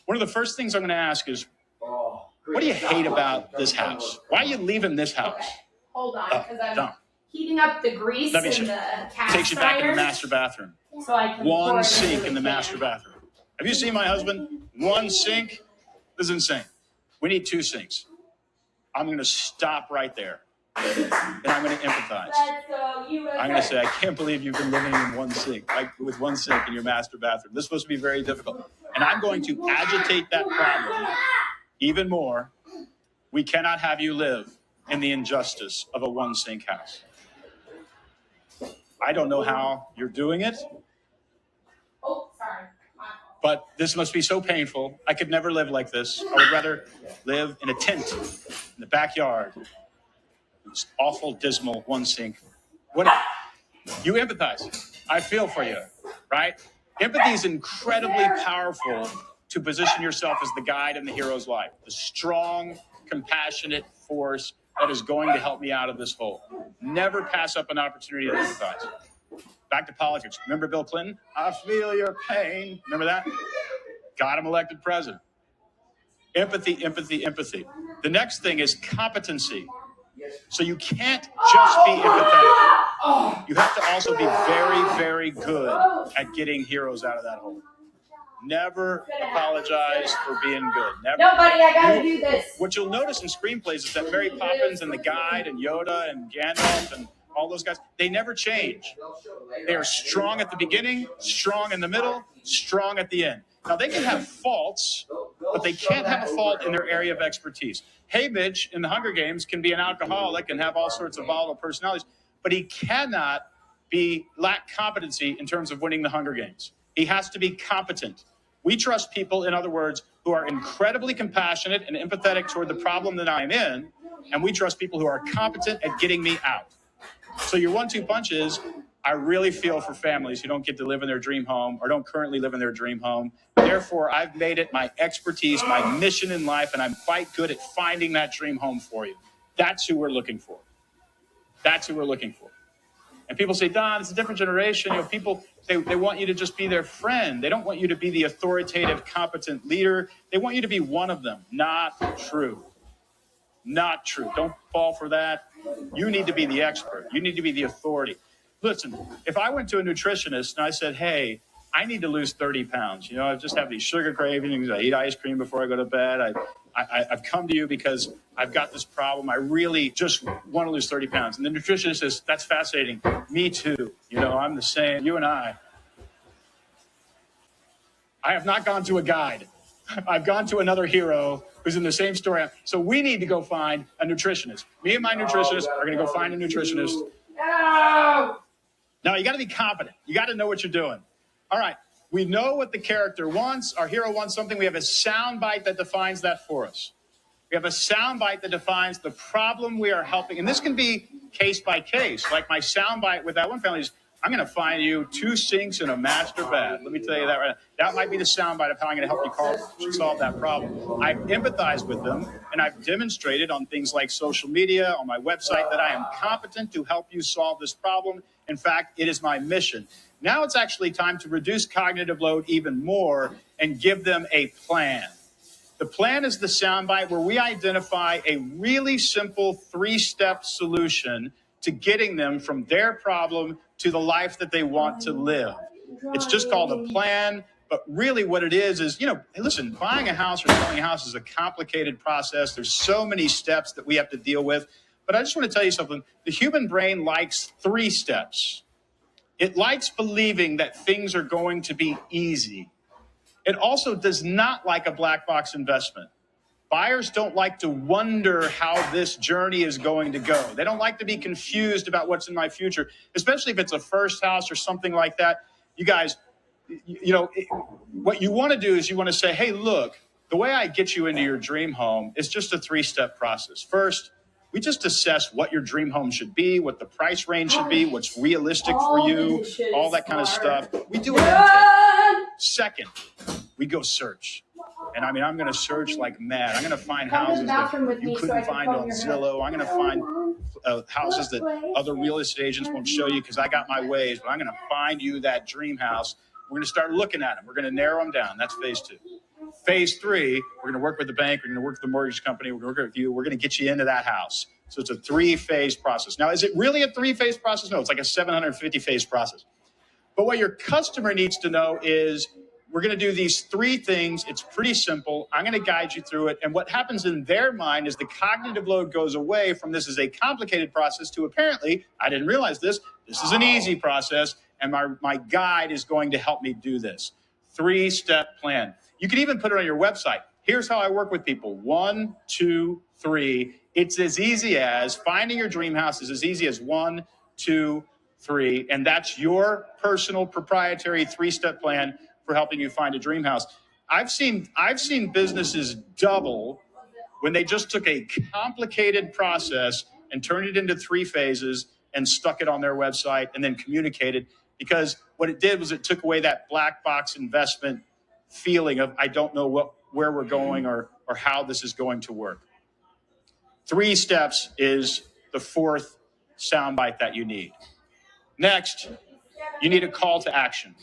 One of the first things I'm going to ask is, what do you hate about this house? Why are you leaving this house? Okay. Hold on, because I'm heating up the grease and the cast Takes you back in the irons master bathroom. so I can pour One it sink into in the master bathroom. Have you seen my husband? 1 sink? This is insane. We need 2 sinks. I'm going to stop right there. And I'm going to empathize. Let's go, USA. I'm going to say, I can't believe you've been living in 1 sink, like with 1 sink in your master bathroom. This is supposed to be very difficult. And I'm going to agitate that problem even more. We cannot have you live in the injustice of a 1 sink house. I don't know how you're doing it. Oh, sorry. But this must be so painful. I could never live like this. I would rather live in a tent in the backyard. It's awful, dismal, 1 sink. What? You empathize. I feel for you, right? Empathy is incredibly powerful to position yourself as the guide in the hero's life, the strong, compassionate force that is going to help me out of this hole. Never pass up an opportunity to empathize. Back to politics. Remember Bill Clinton? I feel your pain. Remember that? Got him elected president. Empathy, empathy, empathy. The next thing is competency. So you can't just be empathetic. You have to also be very, very good at getting heroes out of that hole. Never apologize for being good. Never. No, buddy, I gotta do this. What you'll notice in screenplays is that Mary Poppins and the Guide and Yoda and Gandalf and all those guys, they never change. They are strong at the beginning, strong in the middle, strong at the end. Now, they can have faults, but they can't have a fault in their area of expertise. Haymitch in the Hunger Games can be an alcoholic and have all sorts of volatile personalities, but he cannot lack competency in terms of winning the Hunger Games. He has to be competent. We trust people, in other words, who are incredibly compassionate and empathetic toward the problem that I'm in, and we trust people who are competent at getting me out. So your 1-2 punch is I really feel for families who don't get to live in their dream home or don't currently live in their dream home. Therefore, I've made it my expertise, my mission in life, and I'm quite good at finding that dream home for you. That's who we're looking for. That's who we're looking for. And people say, Don, it's a different generation. People, they want you to just be their friend. They don't want you to be the authoritative, competent leader. They want you to be one of them. Not true. Not true. Don't fall for that. You need to be the expert. You need to be the authority. Listen, if I went to a nutritionist and I said, hey, I need to lose 30 pounds. I just have these sugar cravings. I eat ice cream before I go to bed. I've come to you because I've got this problem. I really just want to lose 30 pounds. And the nutritionist says, that's fascinating. Me too. I'm the same. You and I have not gone to a guide. I've gone to another hero who's in the same story. So we need to go find a nutritionist. Me and my nutritionist are going to go find a nutritionist. No! Now, you got to be competent. You got to know what you're doing. All right. We know what the character wants. Our hero wants something. We have a soundbite that defines that for us. We have a soundbite that defines the problem we are helping. And this can be case by case. Like my soundbite with that one family is, I'm going to find you 2 sinks and a master bath. Let me tell you that right now. That might be the soundbite of how I'm going to help you solve that problem. I empathize with them, and I've demonstrated on things like social media, on my website, that I am competent to help you solve this problem. In fact, it is my mission. Now it's actually time to reduce cognitive load even more and give them a plan. The plan is the soundbite where we identify a really simple 3-step solution to getting them from their problem to the life that they want to live. It's just called a plan, but really what it is, hey, listen, buying a house or selling a house is a complicated process. There's so many steps that we have to deal with. But I just want to tell you something. The human brain likes 3 steps. It likes believing that things are going to be easy. It also does not like a black box investment. Buyers don't like to wonder how this journey is going to go. They don't like to be confused about what's in my future, especially if it's a first house or something like that. You guys, what you want to do is you want to say, hey, look, the way I get you into your dream home is just a 3-step process. First, we just assess what your dream home should be, what the price range should be, what's realistic for you, all that kind of stuff. We do an intake. Second, we go search. And I'm going to search like mad. I'm going to find houses that you couldn't find on Zillow. I'm going to find houses that other real estate agents won't show you because I got my ways. But I'm going to find you that dream house. We're going to start looking at them. We're going to narrow them down. That's phase 2. Phase 3, we're going to work with the bank. We're going to work with the mortgage company. We're going to work with you. We're going to get you into that house. So it's a 3-phase process. Now, is it really a 3-phase process? No, it's like a 750-phase process. But what your customer needs to know is we're going to do these 3 things. It's pretty simple. I'm going to guide you through it. And what happens in their mind is the cognitive load goes away from this is a complicated process to apparently, I didn't realize this is an easy process. And my guide is going to help me do this. 3-step plan. You can even put it on your website. Here's how I work with people. 1, 2, 3. It's as easy as finding your dream house is as easy as 1, 2, 3. And that's your personal proprietary 3-step plan for helping you find a dream house. I've seen businesses double when they just took a complicated process and turned it into 3 phases and stuck it on their website and then communicated, because what it did was it took away that black box investment feeling of I don't know where we're going or how this is going to work. 3 steps is the 4th soundbite that you need. Next, you need a call to action.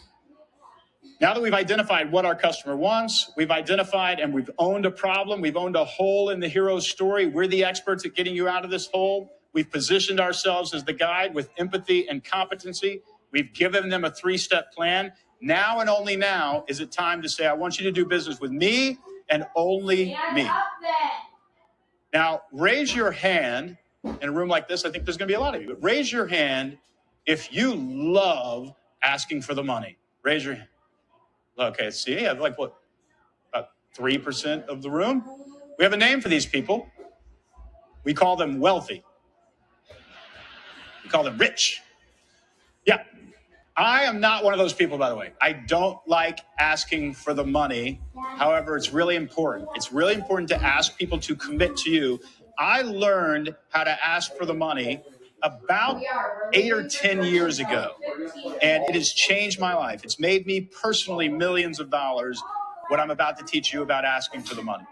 Now that we've identified what our customer wants, we've identified and we've owned a problem, we've owned a hole in the hero's story, we're the experts at getting you out of this hole, we've positioned ourselves as the guide with empathy and competency, we've given them a 3-step plan. Now and only now is it time to say, I want you to do business with me and only me. Now, raise your hand in a room like this. I think there's going to be a lot of you. But raise your hand if you love asking for the money. Raise your hand. Okay, see, I have like what? About 3% of the room. We have a name for these people. We call them wealthy. We call them rich. Yeah. I am not one of those people, by the way. I don't like asking for the money. However, it's really important. It's really important to ask people to commit to you. I learned how to ask for the money about 8 or 10 years ago. And it has changed my life. It's made me personally millions of dollars, what I'm about to teach you about asking for the money.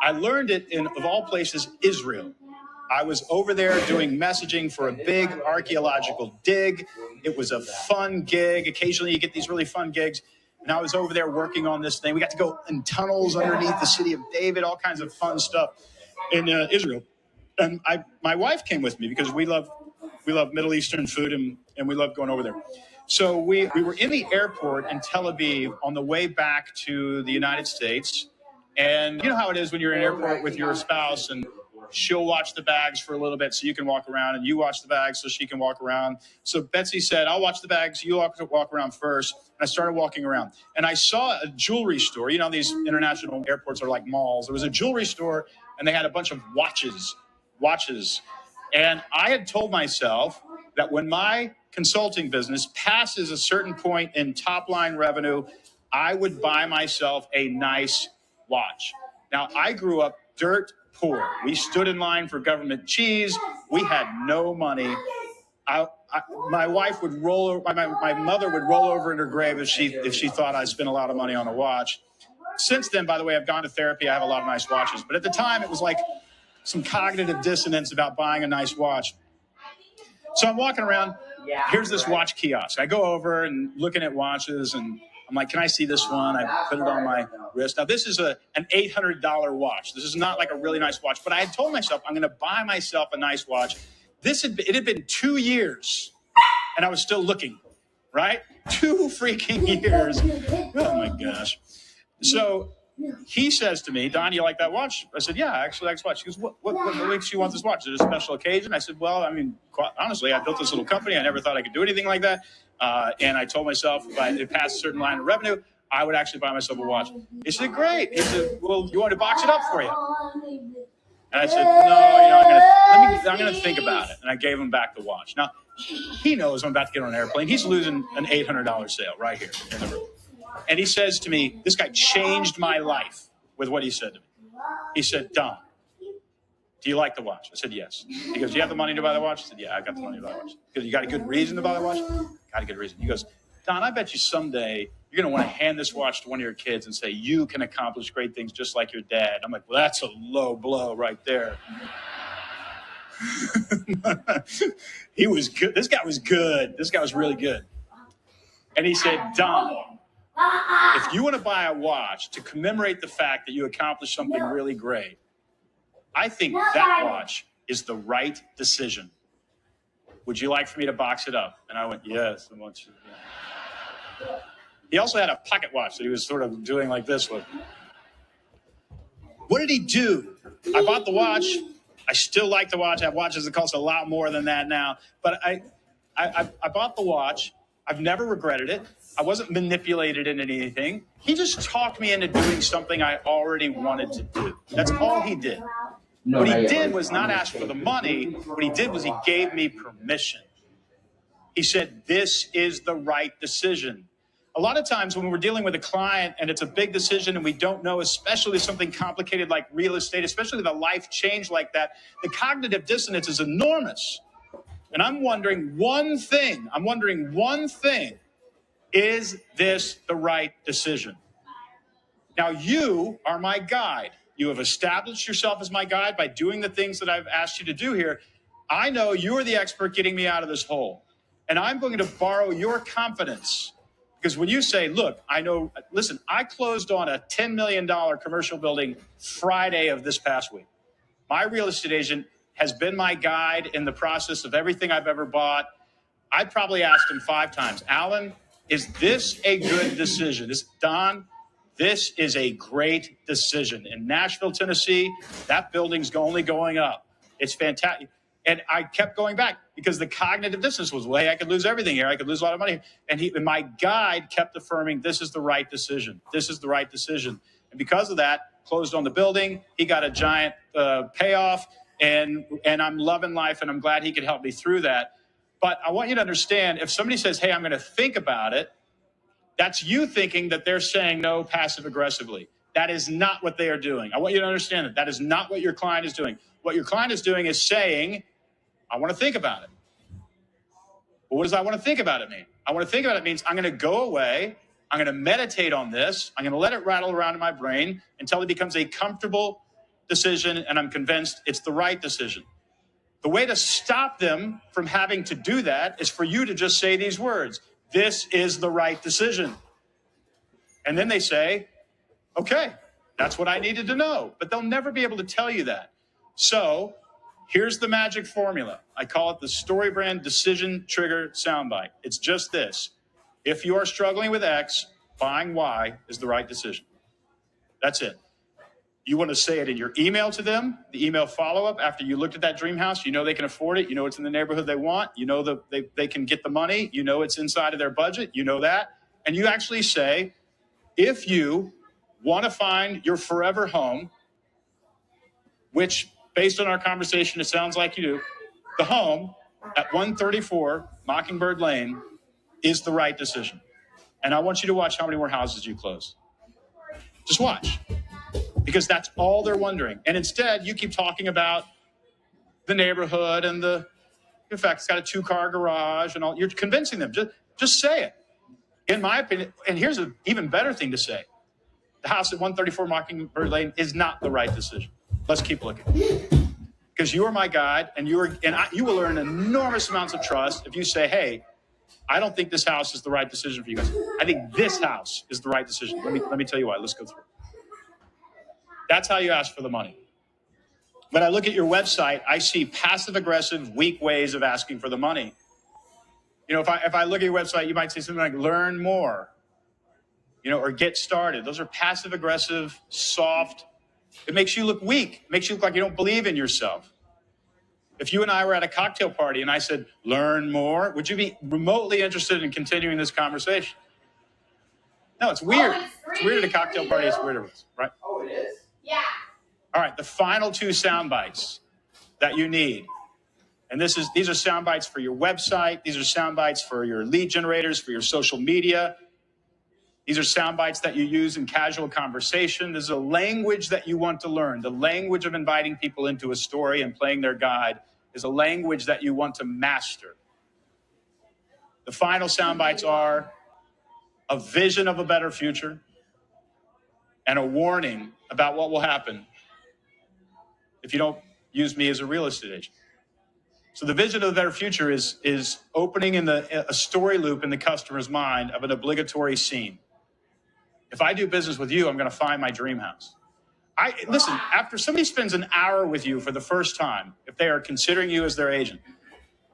I learned it in, of all places, Israel. I was over there doing messaging for a big archaeological dig. It was a fun gig. Occasionally you get these really fun gigs. And I was over there working on this thing. We got to go in tunnels underneath the city of David, all kinds of fun stuff in Israel. And my wife came with me because we love Middle Eastern food and we love going over there. So we were in the airport in Tel Aviv on the way back to the United States. And you know how it is when you're in an airport with your spouse and she'll watch the bags for a little bit so you can walk around, and you watch the bags so she can walk around. So Betsy said, I'll watch the bags, you walk around first. And I started walking around. And I saw a jewelry store. You know, these international airports are like malls. There was a jewelry store, and they had a bunch of watches. And I had told myself that when my consulting business passes a certain point in top line revenue, I would buy myself a nice watch. Now, I grew up dirt poor. We stood in line for government cheese. We had no money. My wife would roll over, my mother would roll over in her grave if she thought I spent a lot of money on a watch. Since then, by the way, I've gone to therapy. I have a lot of nice watches. But at the time, it was like some cognitive dissonance about buying a nice watch. So I'm walking around. Here's this watch kiosk. I go over and looking at watches, and I'm like, can I see this one? I put it on my wrist. Now, this is an $800 watch. This is not like a really nice watch. But I had told myself I'm going to buy myself a nice watch. It had been 2 years, and I was still looking, right? 2 freaking years. Oh, my gosh. So he says to me, Don, you like that watch? I said, yeah, I actually like this watch. He goes, what makes you want this watch? Is it a special occasion? I said, well, I mean, quite honestly, I built this little company. I never thought I could do anything like that. And I told myself if I passed a certain line of revenue, I would actually buy myself a watch. He said, great. He said, well, you want to box it up for you? And I said, no, I'm going to think about it. And I gave him back the watch. Now, he knows I'm about to get on an airplane. He's losing an $800 sale right here in the room. And he says to me, this guy changed my life with what he said to me. He said, Don, do you like the watch? I said, yes. He goes, do you have the money to buy the watch? I said, yeah, I got the money to buy the watch. He goes, you got a good reason to buy the watch? Got a good reason. He goes, Don, I bet you someday you're going to want to hand this watch to one of your kids and say, you can accomplish great things just like your dad. I'm like, well, that's a low blow right there. He was good. This guy was good. This guy was really good. And he said, Don, if you want to buy a watch to commemorate the fact that you accomplished something really great, I think that watch is the right decision. Would you like for me to box it up? And I went, yes. I want you. Yeah. He also had a pocket watch that he was sort of doing like this with. What did he do? I bought the watch. I still like the watch. I have watches that cost a lot more than that now. But I bought the watch. I've never regretted it. I wasn't manipulated into anything. He just talked me into doing something I already wanted to do. That's all he did. What he did was not ask for the money. What he did was he gave me permission. He said, this is the right decision. A lot of times when we're dealing with a client and it's a big decision and we don't know, especially something complicated like real estate, especially with a life change like that, the cognitive dissonance is enormous. And I'm wondering one thing. Is this the right decision? Now, you are my guide. You have established yourself as my guide by doing the things that I've asked you to do here. I know you're the expert getting me out of this hole. And I'm going to borrow your confidence. Because when you say, look, I know, listen, I closed on a $10 million commercial building Friday of this past week. My real estate agent has been my guide in the process of everything I've ever bought. I probably asked him 5 times, Alan, is this a good decision? Don, this is a great decision. In Nashville, Tennessee, that building's only going up. It's fantastic. And I kept going back because the cognitive dissonance was, well, hey, I could lose everything here. I could lose a lot of money. And my guide kept affirming, this is the right decision. This is the right decision. And because of that, closed on the building. He got a giant payoff. And I'm loving life, and I'm glad he could help me through that. But I want you to understand, if somebody says, hey, I'm going to think about it, that's you thinking that they're saying no passive aggressively. That is not what they are doing. I want you to understand that. That is not what your client is doing. What your client is doing is saying, I want to think about it. Well, what does I want to think about it mean? I want to think about it means I'm going to go away. I'm going to meditate on this. I'm going to let it rattle around in my brain until it becomes a comfortable decision, and I'm convinced it's the right decision. The way to stop them from having to do that is for you to just say these words: this is the right decision. And then they say, okay, that's what I needed to know. But they'll never be able to tell you that. So here's the magic formula. I call it the StoryBrand Decision Trigger Soundbite. It's just this: if you are struggling with X, buying Y is the right decision. That's it. You want to say it in your email to them, the email follow-up after you looked at that dream house. You know they can afford it. You know it's in the neighborhood they want. You know that they can get the money. You know it's inside of their budget. You know that. And you actually say, if you want to find your forever home, which based on our conversation, it sounds like you do, the home at 134 Mockingbird Lane is the right decision. And I want you to watch how many more houses you close. Just watch. Because that's all they're wondering. And instead, you keep talking about the neighborhood and in fact, it's got a 2-car garage and all. You're convincing them. Just say it. In my opinion, and here's an even better thing to say: the house at 134 Mockingbird Lane is not the right decision. Let's keep looking. Because you are my guide, and you will earn enormous amounts of trust if you say, hey, I don't think this house is the right decision for you guys. I think this house is the right decision. Let me tell you why. Let's go through. That's how you ask for the money. When I look at your website, I see passive-aggressive, weak ways of asking for the money. You know, if I look at your website, you might say something like learn more, or get started. Those are passive-aggressive, soft. It makes you look weak. It makes you look like you don't believe in yourself. If you and I were at a cocktail party and I said, learn more, would you be remotely interested in continuing this conversation? No, it's weird. It's weird at a cocktail party. It's weird, right? Oh, it is? Yeah. All right, the final 2 sound bites that you need. And these are sound bites for your website. These are sound bites for your lead generators, for your social media. These are sound bites that you use in casual conversation. This is a language that you want to learn. The language of inviting people into a story and playing their guide is a language that you want to master. The final sound bites are a vision of a better future and a warning about what will happen if you don't use me as a real estate agent. So the vision of a better future is opening a story loop in the customer's mind of an obligatory scene. If I do business with you, I'm going to find my dream house. Listen, after somebody spends an hour with you for the first time, if they are considering you as their agent,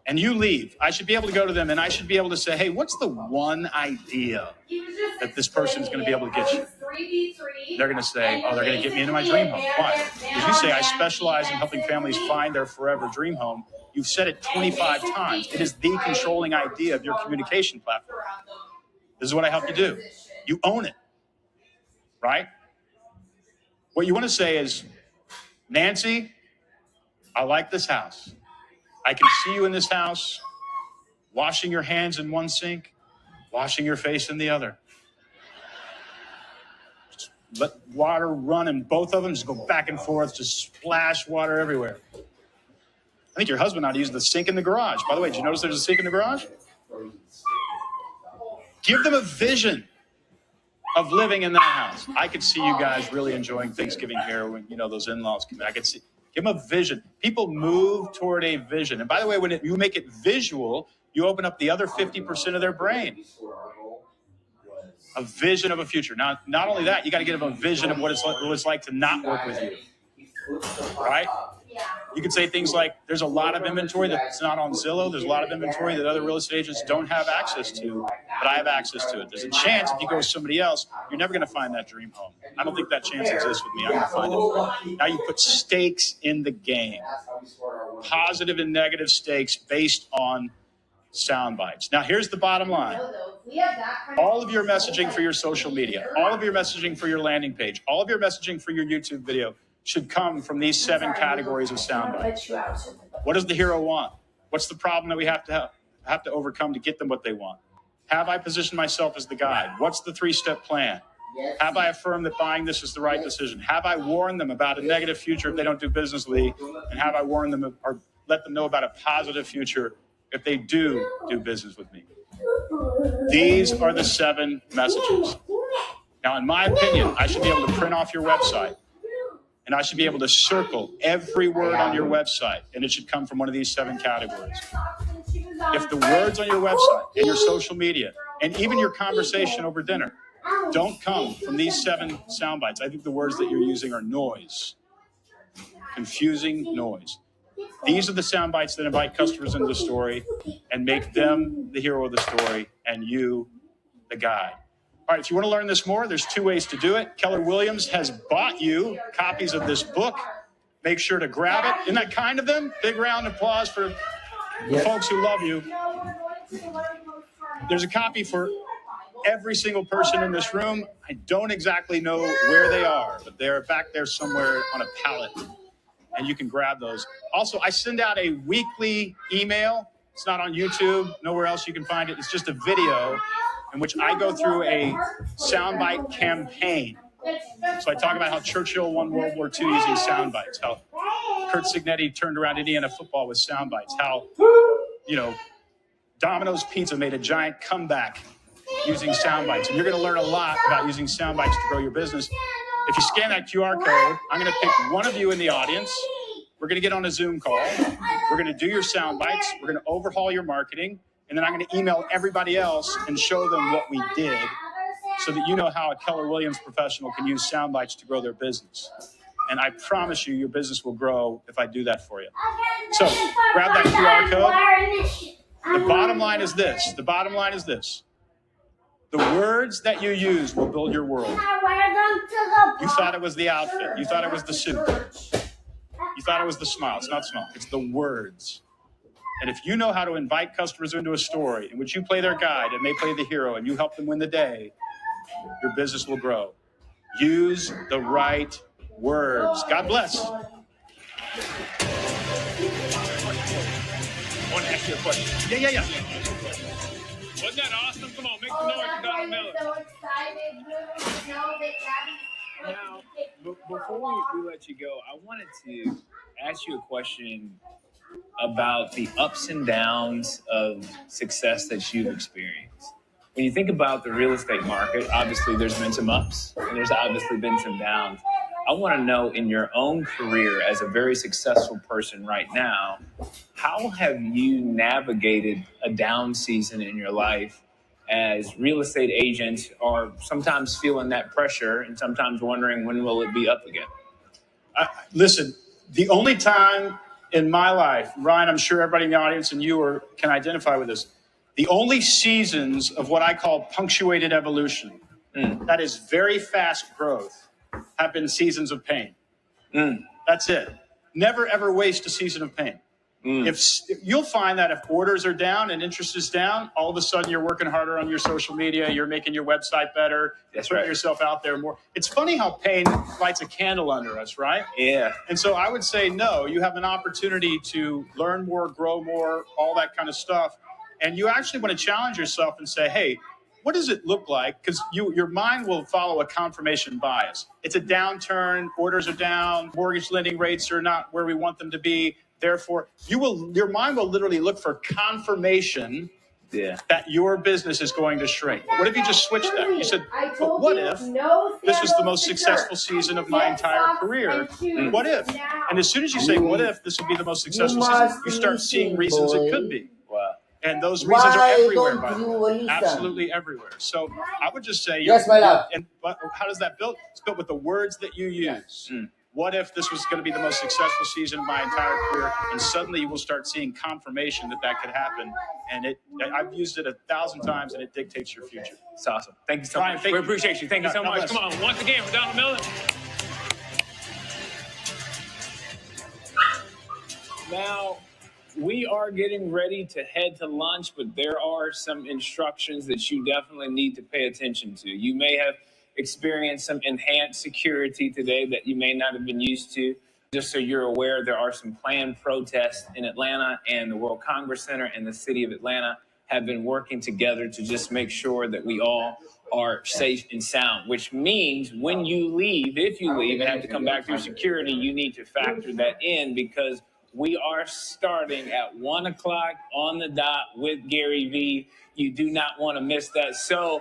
and you leave, I should be able to go to them and I should be able to say, hey, what's the one idea that this person is going to be able to get you? They're going to say, oh, they're going to get me into my dream home. Why? Because you say, I specialize in helping families find their forever dream home. You've said it 25 times. It is the controlling idea of your communication platform. This is what I help you do. You own it, right? What you want to say is, Nancy, I like this house. I can see you in this house, washing your hands in one sink, washing your face in the other. Just let water run in both of them, just go back and forth, just splash water everywhere. I think your husband ought to use the sink in the garage. By the way, did you notice there's a sink in the garage? Give them a vision of living in that house. I could see you guys really enjoying Thanksgiving here when, those in-laws come in. I could see. Give them a vision. People move toward a vision. And by the way, when you make it visual, you open up the other 50% of their brain. A vision of a future. Now, not only that, you got to give them a vision of what it's like to not work with you. Right? You could say things like, there's a lot of inventory that's not on Zillow. There's a lot of inventory that other real estate agents don't have access to, but I have access to it. There's a chance if you go with somebody else, you're never going to find that dream home. I don't think that chance exists with me. I'm going to find it for you. Now you put stakes in the game. Positive and negative stakes based on sound bites. Now here's the bottom line. All of your messaging for your social media, all of your messaging for your landing page, all of your messaging for your YouTube video should come from these 7 categories of sound bites. What does the hero want? What's the problem that we have to overcome to get them what they want? Have I positioned myself as the guide? What's the 3-step plan? Have I affirmed that buying this is the right decision? Have I warned them about a negative future if they don't do business with me? And have I warned them or let them know about a positive future if they do business with me. These are the 7 messages. Now, in my opinion, I should be able to print off your website, and I should be able to circle every word on your website, and it should come from one of these 7 categories. If the words on your website and your social media and even your conversation over dinner don't come from these 7 sound bites, I think the words that you're using are noise, confusing noise. These are the sound bites that invite customers into the story and make them the hero of the story and you the guide. All right, if you want to learn this more, there's 2 ways to do it. Keller Williams has bought you copies of this book. Make sure to grab it. Isn't that kind of them? Big round of applause for the folks who love you. There's a copy for every single person in this room. I don't exactly know where they are, but they're back there somewhere on a pallet, and you can grab those. Also, I send out a weekly email. It's not on YouTube, nowhere else you can find it. It's just a video in which I go through a soundbite campaign. So I talk about how Churchill won World War II using sound bites, how Kurt Signetti turned around Indiana football with sound bites, how, Domino's Pizza made a giant comeback using sound bites. And you're going to learn a lot about using sound bites to grow your business. If you scan that QR code, I'm going to pick one of you in the audience. We're going to get on a Zoom call. We're going to do your sound bites. We're going to overhaul your marketing. And then I'm going to email everybody else and show them what we did so that you know how a Keller Williams professional can use sound bites to grow their business. And I promise you, your business will grow if I do that for you. So grab that QR code. The bottom line is this. The words that you use will build your world. You thought it was the outfit. You thought it was the suit. You thought it was the smile. It's not smile. It's the words. And if you know how to invite customers into a story in which you play their guide and they play the hero and you help them win the day, your business will grow. Use the right words. God bless. I want to ask you a question. Yeah. Wasn't that awesome? Come on, make some noise for Donald Miller. So excited to know that Gabby's Now, before we let you go, I wanted to ask you a question about the ups and downs of success that you've experienced. When you think about the real estate market, obviously there's been some ups and there's obviously been some downs. I want to know, in your own career as a very successful person right now, how have you navigated a down season in your life as real estate agents are sometimes feeling that pressure and sometimes wondering when will it be up again? Listen, the only time in my life, Ryan, I'm sure everybody in the audience and you can identify with this, the only seasons of what I call punctuated evolution, that is very fast growth, have been seasons of pain. That's it. Never, ever waste a season of pain. If you'll find that if orders are down and interest is down, all of a sudden you're working harder on your social media, you're making your website better, putting yourself out there more. It's funny how pain lights a candle under us, right? Yeah. And so I would say, no, you have an opportunity to learn more, grow more, all that kind of stuff. And you actually want to challenge yourself and say, hey, what does it look like? Because your mind will follow a confirmation bias. It's a downturn, orders are down, mortgage lending rates are not where we want them to be. Therefore, your mind will literally look for confirmation that your business is going to shrink. What if you just switched that? You said, but what if this was the most successful season of my entire career? What if? And as soon as you say, what if this would be the most successful season, you start seeing reasons it could be. Wow. And those reasons are everywhere, by the way. Absolutely everywhere. So I would just say, yes, my love. But how does that build? It's built with the words that you use. What if this was going to be the most successful season of my entire career? And suddenly you will start seeing confirmation that could happen. And I've used it 1,000 times, and it dictates your future. It's awesome. Thank you so much. We appreciate you. Thank you so much. Come on, once again for Donald Miller. Now, we are getting ready to head to lunch, but there are some instructions that you definitely need to pay attention to. You may have experienced some enhanced security today that you may not have been used to. Just so you're aware, there are some planned protests in Atlanta, and the World Congress Center and the city of Atlanta have been working together to just make sure that we all are safe and sound, which means when you leave, if you leave and have to come back through security, you need to factor that in, because We are starting at 1 o'clock on the dot with Gary V. You do not want to miss that. So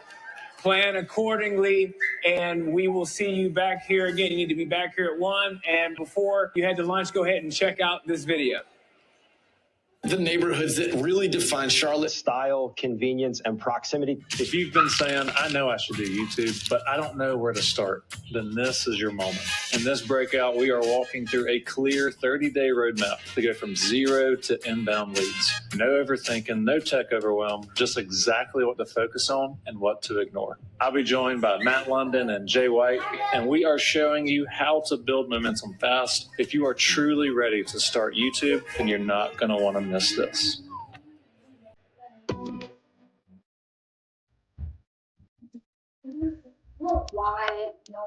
plan accordingly, and we will see you back here again. You need to be back here at 1. And before you head to lunch, go ahead and check out this video. The neighborhoods that really define Charlotte. Style, convenience, and proximity. If you've been saying, I know I should do YouTube, but I don't know where to start, then this is your moment. In this breakout, we are walking through a clear 30-day roadmap to go from zero to inbound leads. No overthinking, no tech overwhelm, just exactly what to focus on and what to ignore. I'll be joined by Matt London and Jay White, and we are showing you how to build momentum fast. If you are truly ready to start YouTube, then you're not going to want to miss this. Why? No.